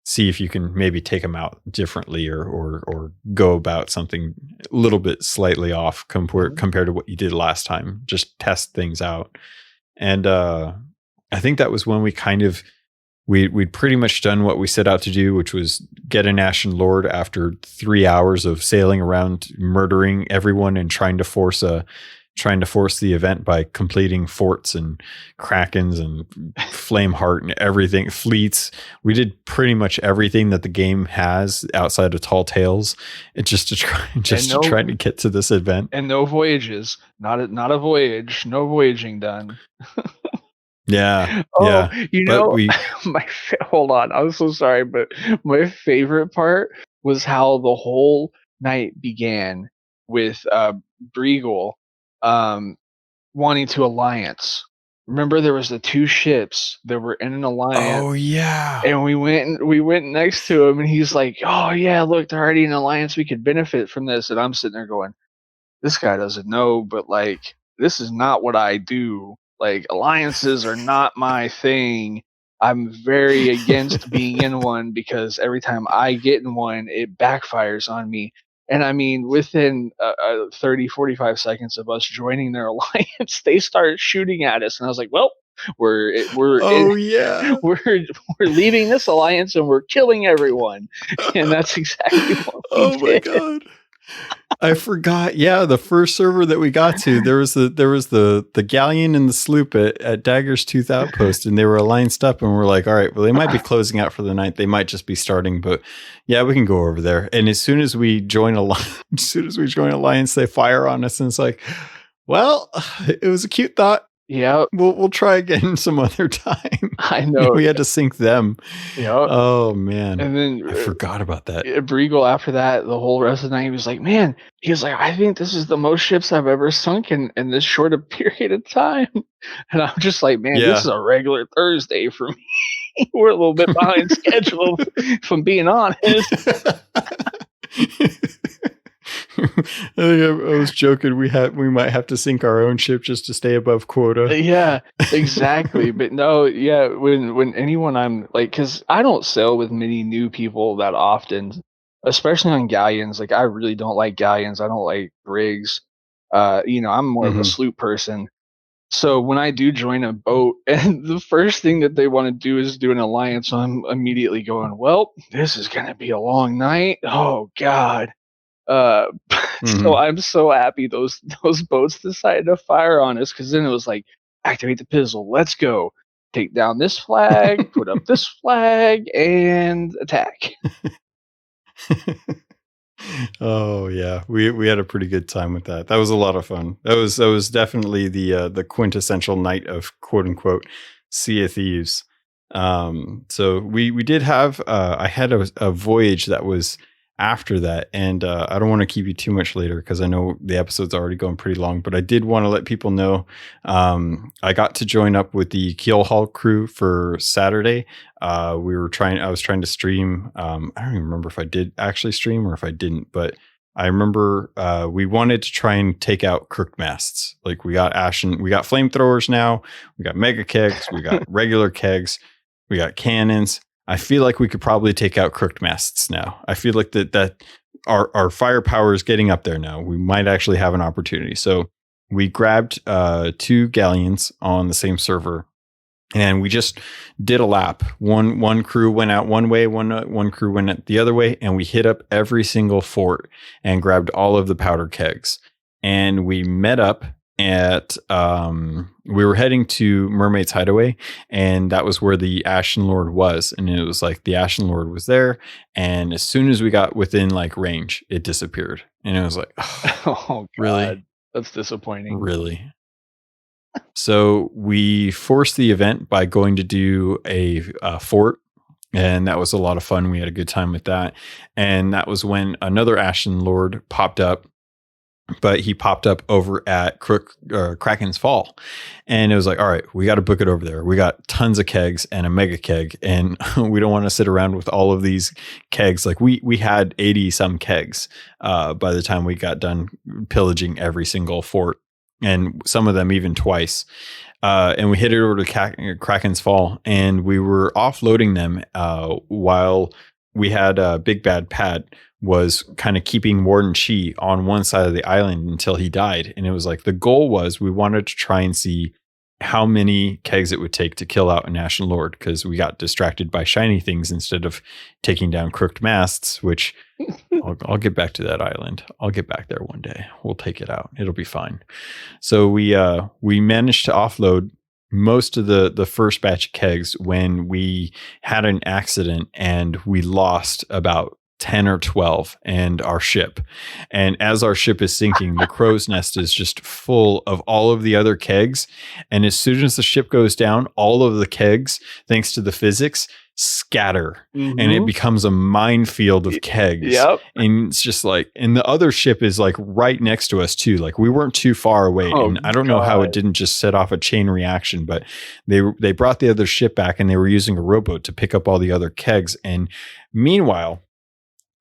see if you can maybe take them out differently or go about something a little bit slightly off compared to what you did last time. Just test things out. And I think that was when we kind of we'd pretty much done what we set out to do, which was get an Ashen Lord after 3 hours of sailing around, murdering everyone and trying to force the event by completing forts and krakens and Flameheart and everything, fleets. We did pretty much everything that the game has outside of Tall Tales, just to try to get to this event. And no voyages, not a voyage, no voyaging done. Yeah. Oh, yeah. Hold on. I'm so sorry, but my favorite part was how the whole night began with Breagle wanting to alliance. Remember, there was the 2 ships that were in an alliance. Oh yeah. And we went next to him, and he's like, "Oh yeah, look, they're already in an alliance. We could benefit from this." And I'm sitting there going, "This guy doesn't know, but like, this is not what I do. Like, alliances are not my thing. I'm very against being in one because every time I get in one, it backfires on me." And I mean, within 30, 45 seconds of us joining their alliance, they started shooting at us. And I was like, well, we're leaving this alliance and we're killing everyone. And that's exactly what we did. My God. I forgot. Yeah, the first server that we got to, there was the galleon and the sloop at Dagger's Tooth Outpost, and they were allianced up, and we're like, all right, well, they might be closing out for the night. They might just be starting, but yeah, we can go over there. And as soon as we join alliance, they fire on us, and it's like, well, it was a cute thought. Yeah, we'll try again some other time. I know. We had to sync them. Yeah. Oh man. And then I forgot about that. Breagle, after that, the whole rest of the night, he was like, "Man," he was like, "I think this is the most ships I've ever sunk in this short a period of time." And I'm just like, "Man, This is a regular Thursday for me." We're a little bit behind schedule, if I'm being honest. I think I was joking. We might have to sink our own ship just to stay above quota. Yeah, exactly. But no, yeah. When anyone I'm like, because I don't sail with many new people that often, especially on galleons. Like, I really don't like galleons. I don't like brigs. I'm more of a sloop person. So when I do join a boat, and the first thing that they want to do is do an alliance, I'm immediately going, well, this is gonna be a long night. Oh God. So I'm so happy those boats decided to fire on us, because then it was like, activate the pizzle, let's go, take down this flag, put up this flag, and attack. Oh yeah, we had a pretty good time with that. That was a lot of fun. That was definitely the quintessential night of quote unquote Sea of Thieves. So we did have I had a voyage that was after that, and I don't want to keep you too much later because I know the episode's already going pretty long, but I did want to let people know I got to join up with the Keelhauled crew for Saturday. I was trying to stream. I don't even remember if I did actually stream or if I didn't, but I remember we wanted to try and take out crooked masts. Like, we got flamethrowers now, we got mega kegs, we got regular kegs, we got cannons. I feel like we could probably take out crooked masts now. I feel like that our firepower is getting up there now. We might actually have an opportunity. So we grabbed 2 galleons on the same server, and we just did a lap. One crew went out one way, one crew went out the other way, and we hit up every single fort and grabbed all of the powder kegs. And we met up at we were heading to Mermaid's Hideaway, and that was where the Ashen Lord was. And it was like the Ashen Lord was there, and as soon as we got within like range, it disappeared. And it was like, oh God, really? That's disappointing. Really? So we forced the event by going to do a fort, and that was a lot of fun. We had a good time with that. And that was when another Ashen Lord popped up, but he popped up over at Kraken's Fall. And it was like, all right, we got to book it over there. We got tons of kegs and a mega keg, and we don't want to sit around with all of these kegs. Like, we had 80 some kegs by the time we got done pillaging every single fort, and some of them even twice. and we headed over to Kraken's Fall, and we were offloading them while we had Big Bad Pat was kind of keeping Warden Chi on one side of the island until he died. And it was like the goal was we wanted to try and see how many kegs it would take to kill out a National Lord, because we got distracted by shiny things instead of taking down crooked masts, which I'll get back to that island. I'll get back there one day. We'll take it out. It'll be fine. So we managed to offload most of the first batch of kegs when we had an accident and we lost about 10 or 12 and our ship. And as our ship is sinking, the crow's nest is just full of all of the other kegs. And as soon as the ship goes down, all of the kegs, thanks to the physics, scatter. And it becomes a minefield of kegs. Yep. And it's just like, and the other ship is like right next to us too. Like we weren't too far away. And I don't know how it didn't just set off a chain reaction, but they brought the other ship back and they were using a rowboat to pick up all the other kegs. And meanwhile,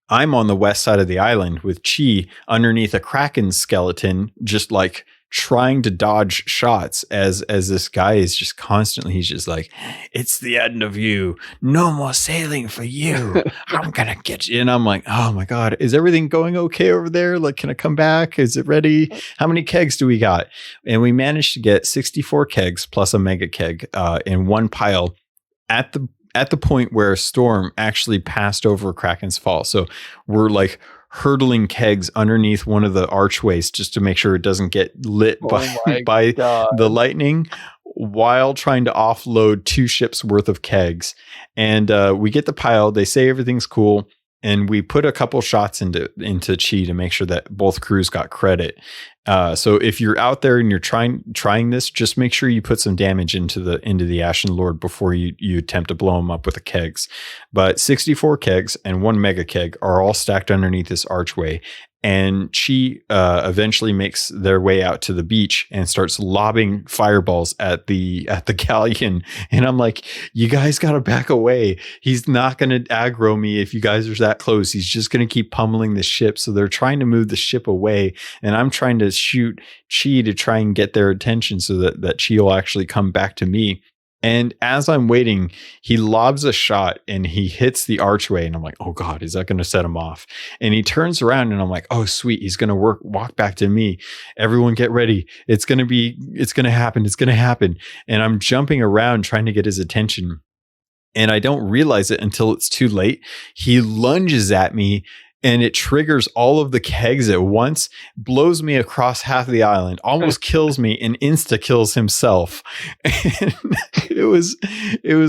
I'm on the west side of the island with Chi underneath a Kraken skeleton, just like trying to dodge shots as this guy is just constantly, he's just like, it's the end of you. No more sailing for you. I'm going to get you. And I'm like, oh my God, is everything going okay over there? Like, can I come back? Is it ready? How many kegs do we got? And we managed to get 64 kegs plus a mega keg in one pile at the point where a storm actually passed over Kraken's Fall. So we're like hurtling kegs underneath one of the archways just to make sure it doesn't get lit by the lightning while trying to offload 2 ships worth of kegs. And we get the pile. They say everything's cool. And we put a couple shots into Chi to make sure that both crews got credit. So if you're out there and you're trying this, just make sure you put some damage into the Ashen Lord before you attempt to blow him up with the kegs. But 64 kegs and 1 mega keg are all stacked underneath this archway. And Chi eventually makes their way out to the beach and starts lobbing fireballs at the galleon. And I'm like, you guys got to back away. He's not going to aggro me if you guys are that close. He's just going to keep pummeling the ship. So they're trying to move the ship away. And I'm trying to shoot Chi to try and get their attention so that Chi will actually come back to me. And as I'm waiting, he lobs a shot and he hits the archway. And I'm like, oh God, is that going to set him off? And he turns around and I'm like, oh, sweet. He's going to walk back to me. Everyone get ready. It's going to happen. It's going to happen. And I'm jumping around trying to get his attention. And I don't realize it until it's too late. He lunges at me and it triggers all of the kegs at once, blows me across half the island, almost kills me, and insta kills himself. And it was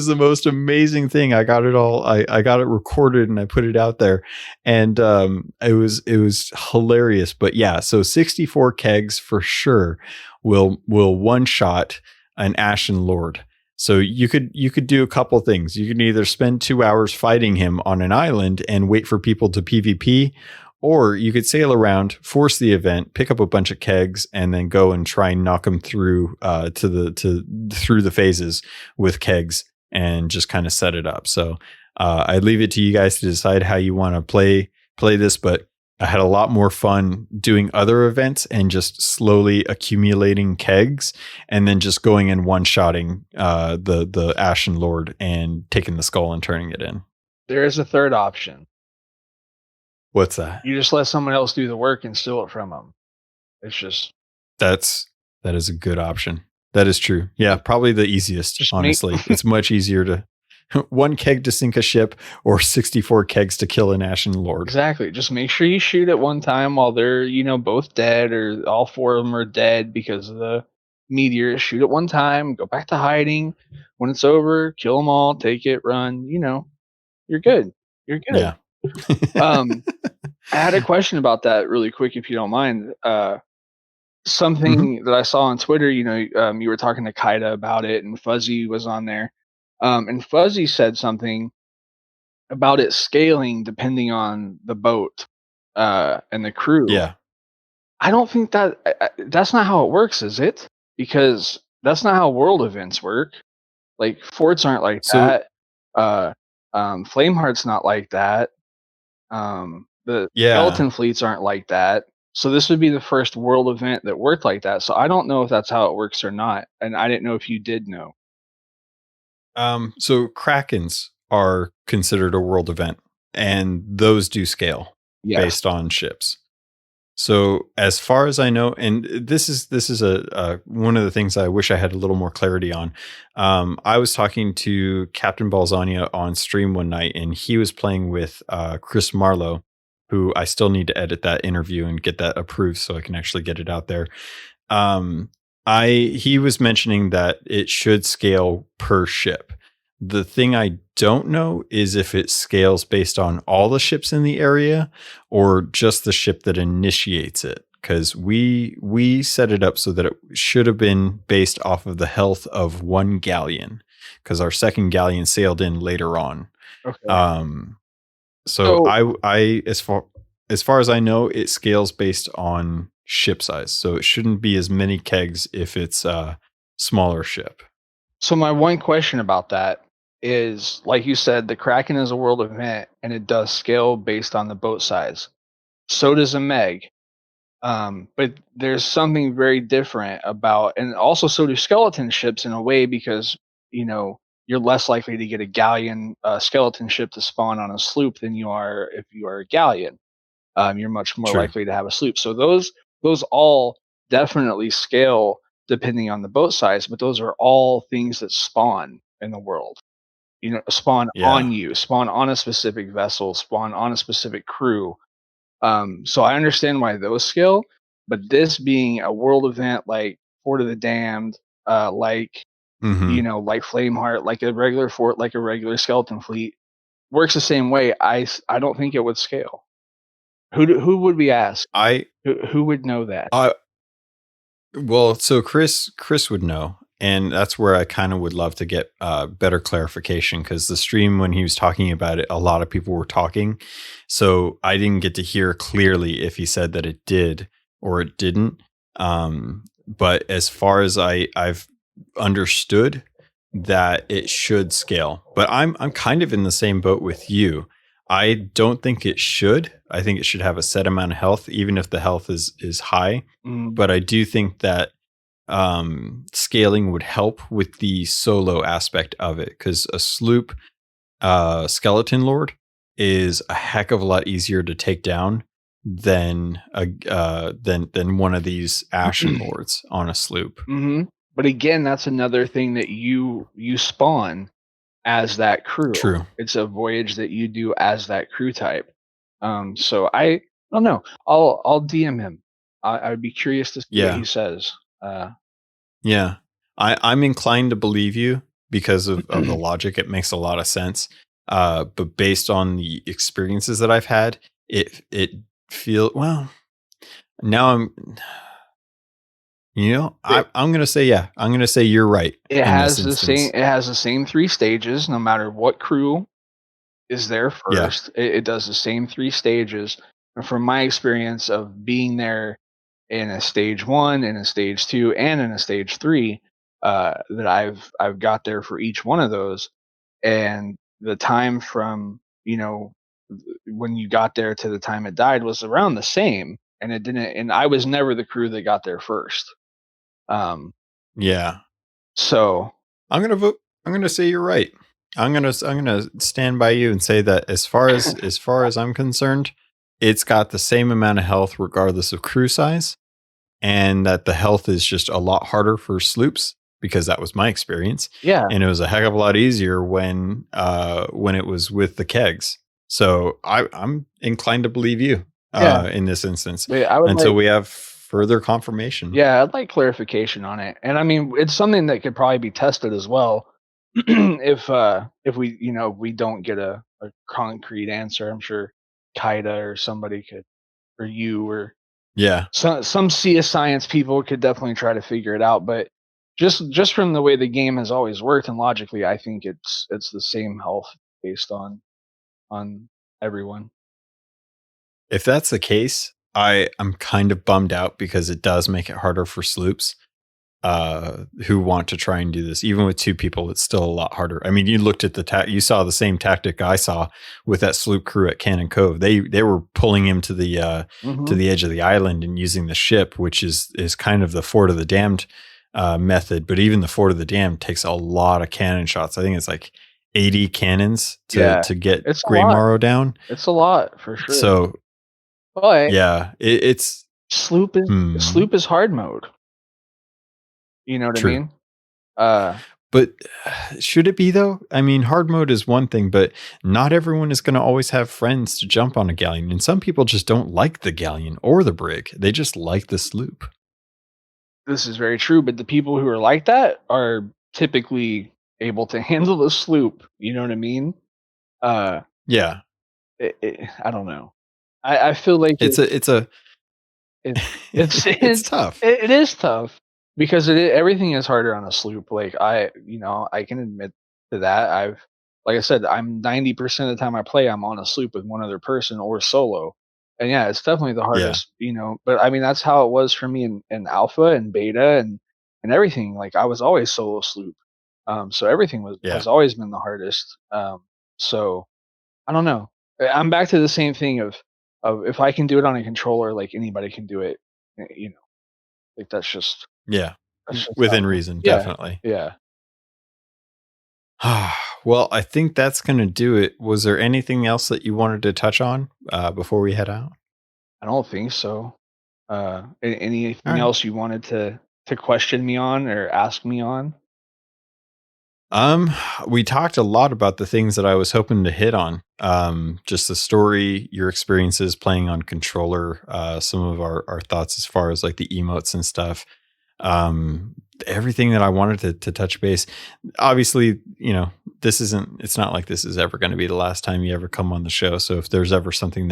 the most amazing thing. I got it all. I got it recorded and I put it out there, and it was hilarious. But yeah, so 64 kegs for sure will one shot an Ashen Lord. So you could do a couple things. You can either spend 2 hours fighting him on an island and wait for people to PvP, or you could sail around, force the event, pick up a bunch of kegs, and then go and try and knock them through through the phases with kegs and just kind of set it up. So I leave it to you guys to decide how you want to play this, but I had a lot more fun doing other events and just slowly accumulating kegs and then just going and one-shotting the Ashen Lord and taking the skull and turning it in. There is a third option. What's that? You just let someone else do the work and steal it from them. It's just... That is a good option. That is true. Yeah, probably the easiest, honestly. It's much easier to... 1 keg to sink a ship or 64 kegs to kill an Ashen Lord. Exactly. Just make sure you shoot at one time while they're, both dead, or all 4 of them are dead because of the meteor. Shoot at one time, go back to hiding. When it's over, kill them all, take it, run. You're good. You're good. Yeah. I had a question about that really quick, if you don't mind. Something that I saw on Twitter, you were talking to Kaida about it, and Fuzzy was on there. And Fuzzy said something about it scaling depending on the boat and the crew. Yeah. I don't think that's not how it works, is it? Because that's not how world events work. Like, forts aren't like that. Flameheart's not like that. The skeleton fleets aren't like that. So this would be the first world event that worked like that. So I don't know if that's how it works or not, and I didn't know if you did know. So Krakens are considered a world event, and those do scale Yes. based on ships. So as far as I know, and this is a one of the things I wish I had a little more clarity on. I was talking to Captain Balzania on stream one night, and he was playing with Chris Marlowe, who I still need to edit that interview and get that approved so I can actually get it out there. He was mentioning that it should scale per ship. The thing I don't know is if it scales based on all the ships in the area or just the ship that initiates it. Because we set it up so that it should have been based off of the health of one galleon, because our second galleon sailed in later on. Okay. So I as far as I know, it scales based on ship size. So it shouldn't be as many kegs if it's a smaller ship. So my one question about that is, like you said, the Kraken is a world event, and it does scale based on the boat size. So does a Meg. But there's something very different about, and also so do skeleton ships in a way, because you're less likely to get a galleon skeleton ship to spawn on a sloop than you are if you are a galleon. You're much more True. likely to have a sloop. So those all definitely scale depending on the boat size, but those are all things that spawn in the world. Spawn on you, spawn on a specific vessel, spawn on a specific crew. So I understand why those scale, but this being a world event like Fort of the Damned, like like Flameheart, like a regular fort, like a regular skeleton fleet, works the same way. I don't think it would scale. Who would we ask? Who would know that? Well, so Chris would know, and that's where I kind of would love to get better clarification, because the stream when he was talking about it, a lot of people were talking, so I didn't get to hear clearly if he said that it did or it didn't. But as far as I've understood, that it should scale, but I'm kind of in the same boat with you. I don't think it should. I think it should have a set amount of health, even if the health is high. But I do think that scaling would help with the solo aspect of it, because a sloop skeleton lord is a heck of a lot easier to take down than one of these ashen lords on a sloop. But again, that's another thing that you spawn as that crew. True. It's a voyage that you do as that crew type. So I don't know. I'll DM him. I would be curious to see what he says. Yeah. I'm inclined to believe you because of the logic. It makes a lot of sense. But based on the experiences that I've had, it feel well. Now I'm gonna say I'm gonna say you're right. It has the same. It has the same 3 stages, no matter what crew is there first. It does the same 3 stages. And from my experience of being there in a stage 1, in a stage 2, and in a stage 3, that I've got there for each one of those, and the time from when you got there to the time it died was around the same, and it didn't. And I was never the crew that got there first. So I'm gonna vote. I'm gonna say you're right. I'm gonna stand by you and say that as far as I'm concerned, it's got the same amount of health regardless of crew size, and that the health is just a lot harder for sloops, because that was my experience. Yeah, and it was a heck of a lot easier when it was with the kegs. So I'm inclined to believe you in this instance until we have further confirmation. Yeah, I'd like clarification on it. And I mean, it's something that could probably be tested as well. if we don't get a concrete answer. I'm sure Kaida or somebody could, or you, or some Sea of Science people could definitely try to figure it out. But just from the way the game has always worked, and logically, I think it's the same health based on everyone. If that's the case, I'm kind of bummed out, because it does make it harder for sloops. who want to try and do this. Even with 2 people, it's still a lot harder. I mean, you looked at you saw the same tactic I saw with that sloop crew at Cannon Cove. They were pulling him to the edge of the island and using the ship, which is kind of the Fort of the Damned method. But even the Fort of the Damned takes a lot of cannon shots. I think it's like 80 cannons to get Grey Morrow down. It's a lot for sure. So, but yeah, it's sloop is hard mode. You know what I mean? But should it be though? I mean, hard mode is one thing, but not everyone is going to always have friends to jump on a galleon. And some people just don't like the galleon or the brig. They just like the sloop. This is very true, but the people who are like that are typically able to handle the sloop. You know what I mean? Yeah. I don't know. I feel like it's tough. It is tough. Because everything is harder on a sloop. Like I can admit to that. Like I said, I'm 90% of the time I play, I'm on a sloop with one other person or solo. And yeah, it's definitely the hardest, but I mean, that's how it was for me in alpha and beta and everything. Like I was always solo sloop. So everything has always been the hardest. So I don't know. I'm back to the same thing of if I can do it on a controller, like anybody can do it, like that's just within reason. Definitely. Yeah. Well, I think that's going to do it. Was there anything else that you wanted to touch on before we head out? I don't think so. Anything else you wanted to question me on or ask me on? We talked a lot about the things that I was hoping to hit on. Just the story, your experiences playing on controller, some of our thoughts as far as like the emotes and stuff. Everything that I wanted to touch base. Obviously, it's not like this is ever going to be the last time you ever come on the show. So if there's ever something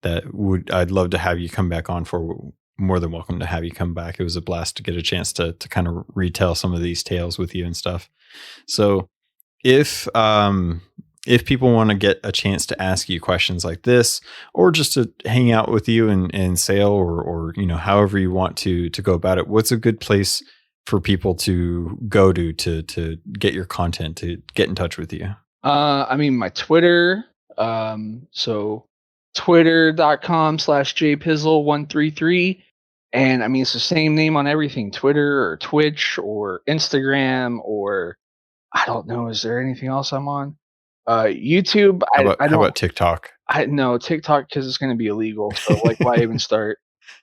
I'd love to have you come back on for, more than welcome to have you come back. It was a blast to get a chance to kind of retell some of these tales with you and stuff. So if people want to get a chance to ask you questions like this, or just to hang out with you and sail, or however you want to go about it, what's a good place for people to go to get your content, to get in touch with you? I mean, my Twitter. So twitter.com/JPizzle133. And I mean, it's the same name on everything, Twitter or Twitch or Instagram, or I don't know. Is there anything else I'm on? YouTube. How about TikTok? No, TikTok, because it's going to be illegal. So like, why even start?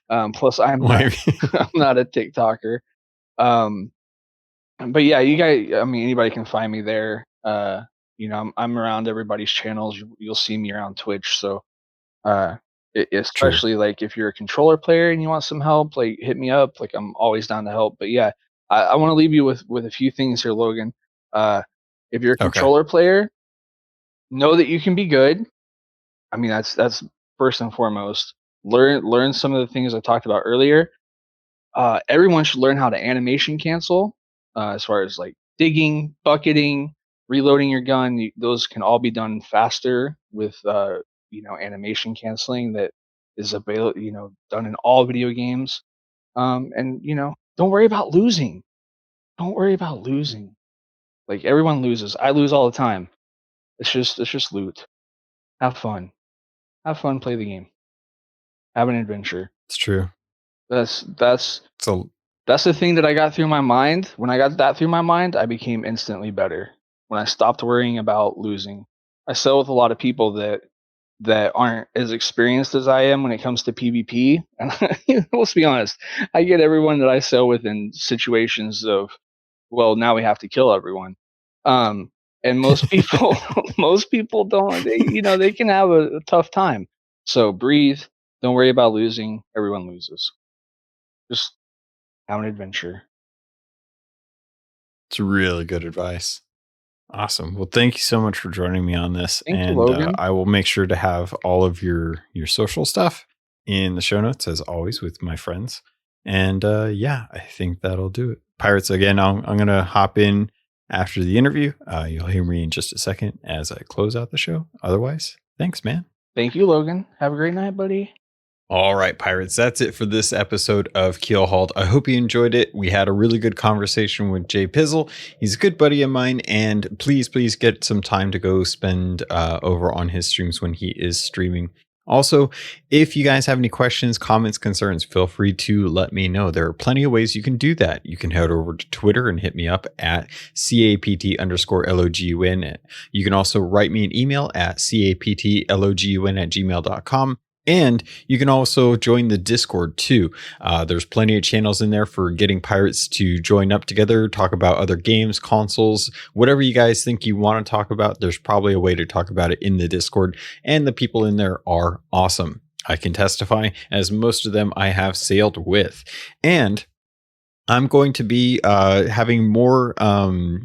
Plus I'm not a TikToker. But yeah, you guys, I mean, anybody can find me there. I'm around everybody's channels. You'll see me around Twitch. So, especially like if you're a controller player and you want some help, like hit me up. Like I'm always down to help. But yeah, I want to leave you with a few things here, Logan. If you're a controller player, know that you can be good. I mean, that's first and foremost. Learn some of the things I talked about earlier. Everyone should learn how to animation cancel, as far as like digging, bucketing, reloading your gun. Those can all be done faster with animation canceling that is available, done in all video games. And don't worry about losing. Don't worry about losing. Like everyone loses. I lose all the time. It's just loot. Have fun. Play the game. Have an adventure. It's true. That's the thing that I got through my mind. When I got that through my mind, I became instantly better. When I stopped worrying about losing. I sell with a lot of people that aren't as experienced as I am when it comes to PvP. And let's be honest, I get everyone that I sell with in situations of, well, now we have to kill everyone. And most people, don't. They can have a tough time. So breathe. Don't worry about losing. Everyone loses. Just have an adventure. It's really good advice. Awesome. Well, thank you so much for joining me on this. Thank you, Logan. I will make sure to have all of your social stuff in the show notes, as always, with my friends. And I think that'll do it. Pirates, again, I'm going to hop in after the interview. You'll hear me in just a second as I close out the show. Otherwise, thanks, man. Thank you, Logan. Have a great night, buddy. All right, pirates, that's it for this episode of Keelhauled. I hope you enjoyed it. We had a really good conversation with JPizzle. He's a good buddy of mine, and please get some time to go spend over on his streams when he is streaming. Also, if you guys have any questions, comments, concerns, feel free to let me know. There are plenty of ways you can do that. You can head over to Twitter and hit me up at CAPT_LOGUN. You can also write me an email at CAPTLOGUN@gmail.com. And you can also join the Discord too. There's plenty of channels in there for getting pirates to join up together, talk about other games, consoles, whatever you guys think you want to talk about. There's probably a way to talk about it in the Discord, and the people in there are awesome. I can testify, as most of them I have sailed with. And I'm going to be having more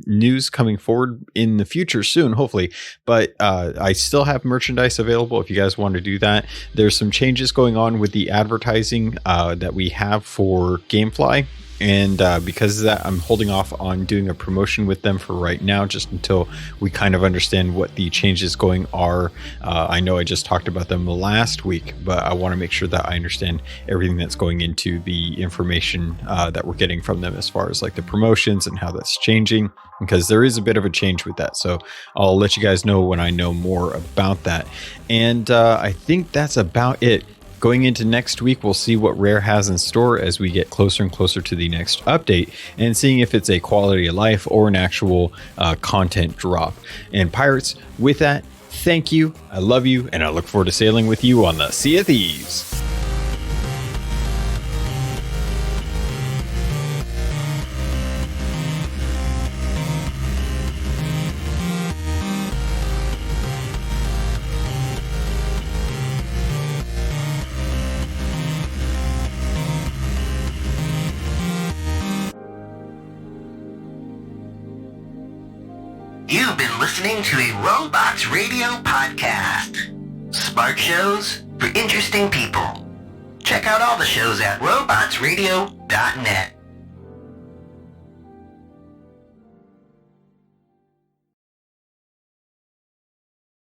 news coming forward in the future soon, hopefully. But I still have merchandise available if you guys want to do that. There's some changes going on with the advertising that we have for Gamefly. And because of that, I'm holding off on doing a promotion with them for right now, just until we kind of understand what the changes going are. I know I just talked about them last week, but I want to make sure that I understand everything that's going into the information that we're getting from them as far as like the promotions and how that's changing, because there is a bit of a change with that. So I'll let you guys know when I know more about that. And I think that's about it. Going into next week, we'll see what Rare has in store as we get closer and closer to the next update, and seeing if it's a quality of life or an actual content drop. And pirates, with that, thank you, I love you, and I look forward to sailing with you on the Sea of Thieves. You've been listening to a Robots Radio podcast. Smart shows for interesting people. Check out all the shows at robotsradio.net.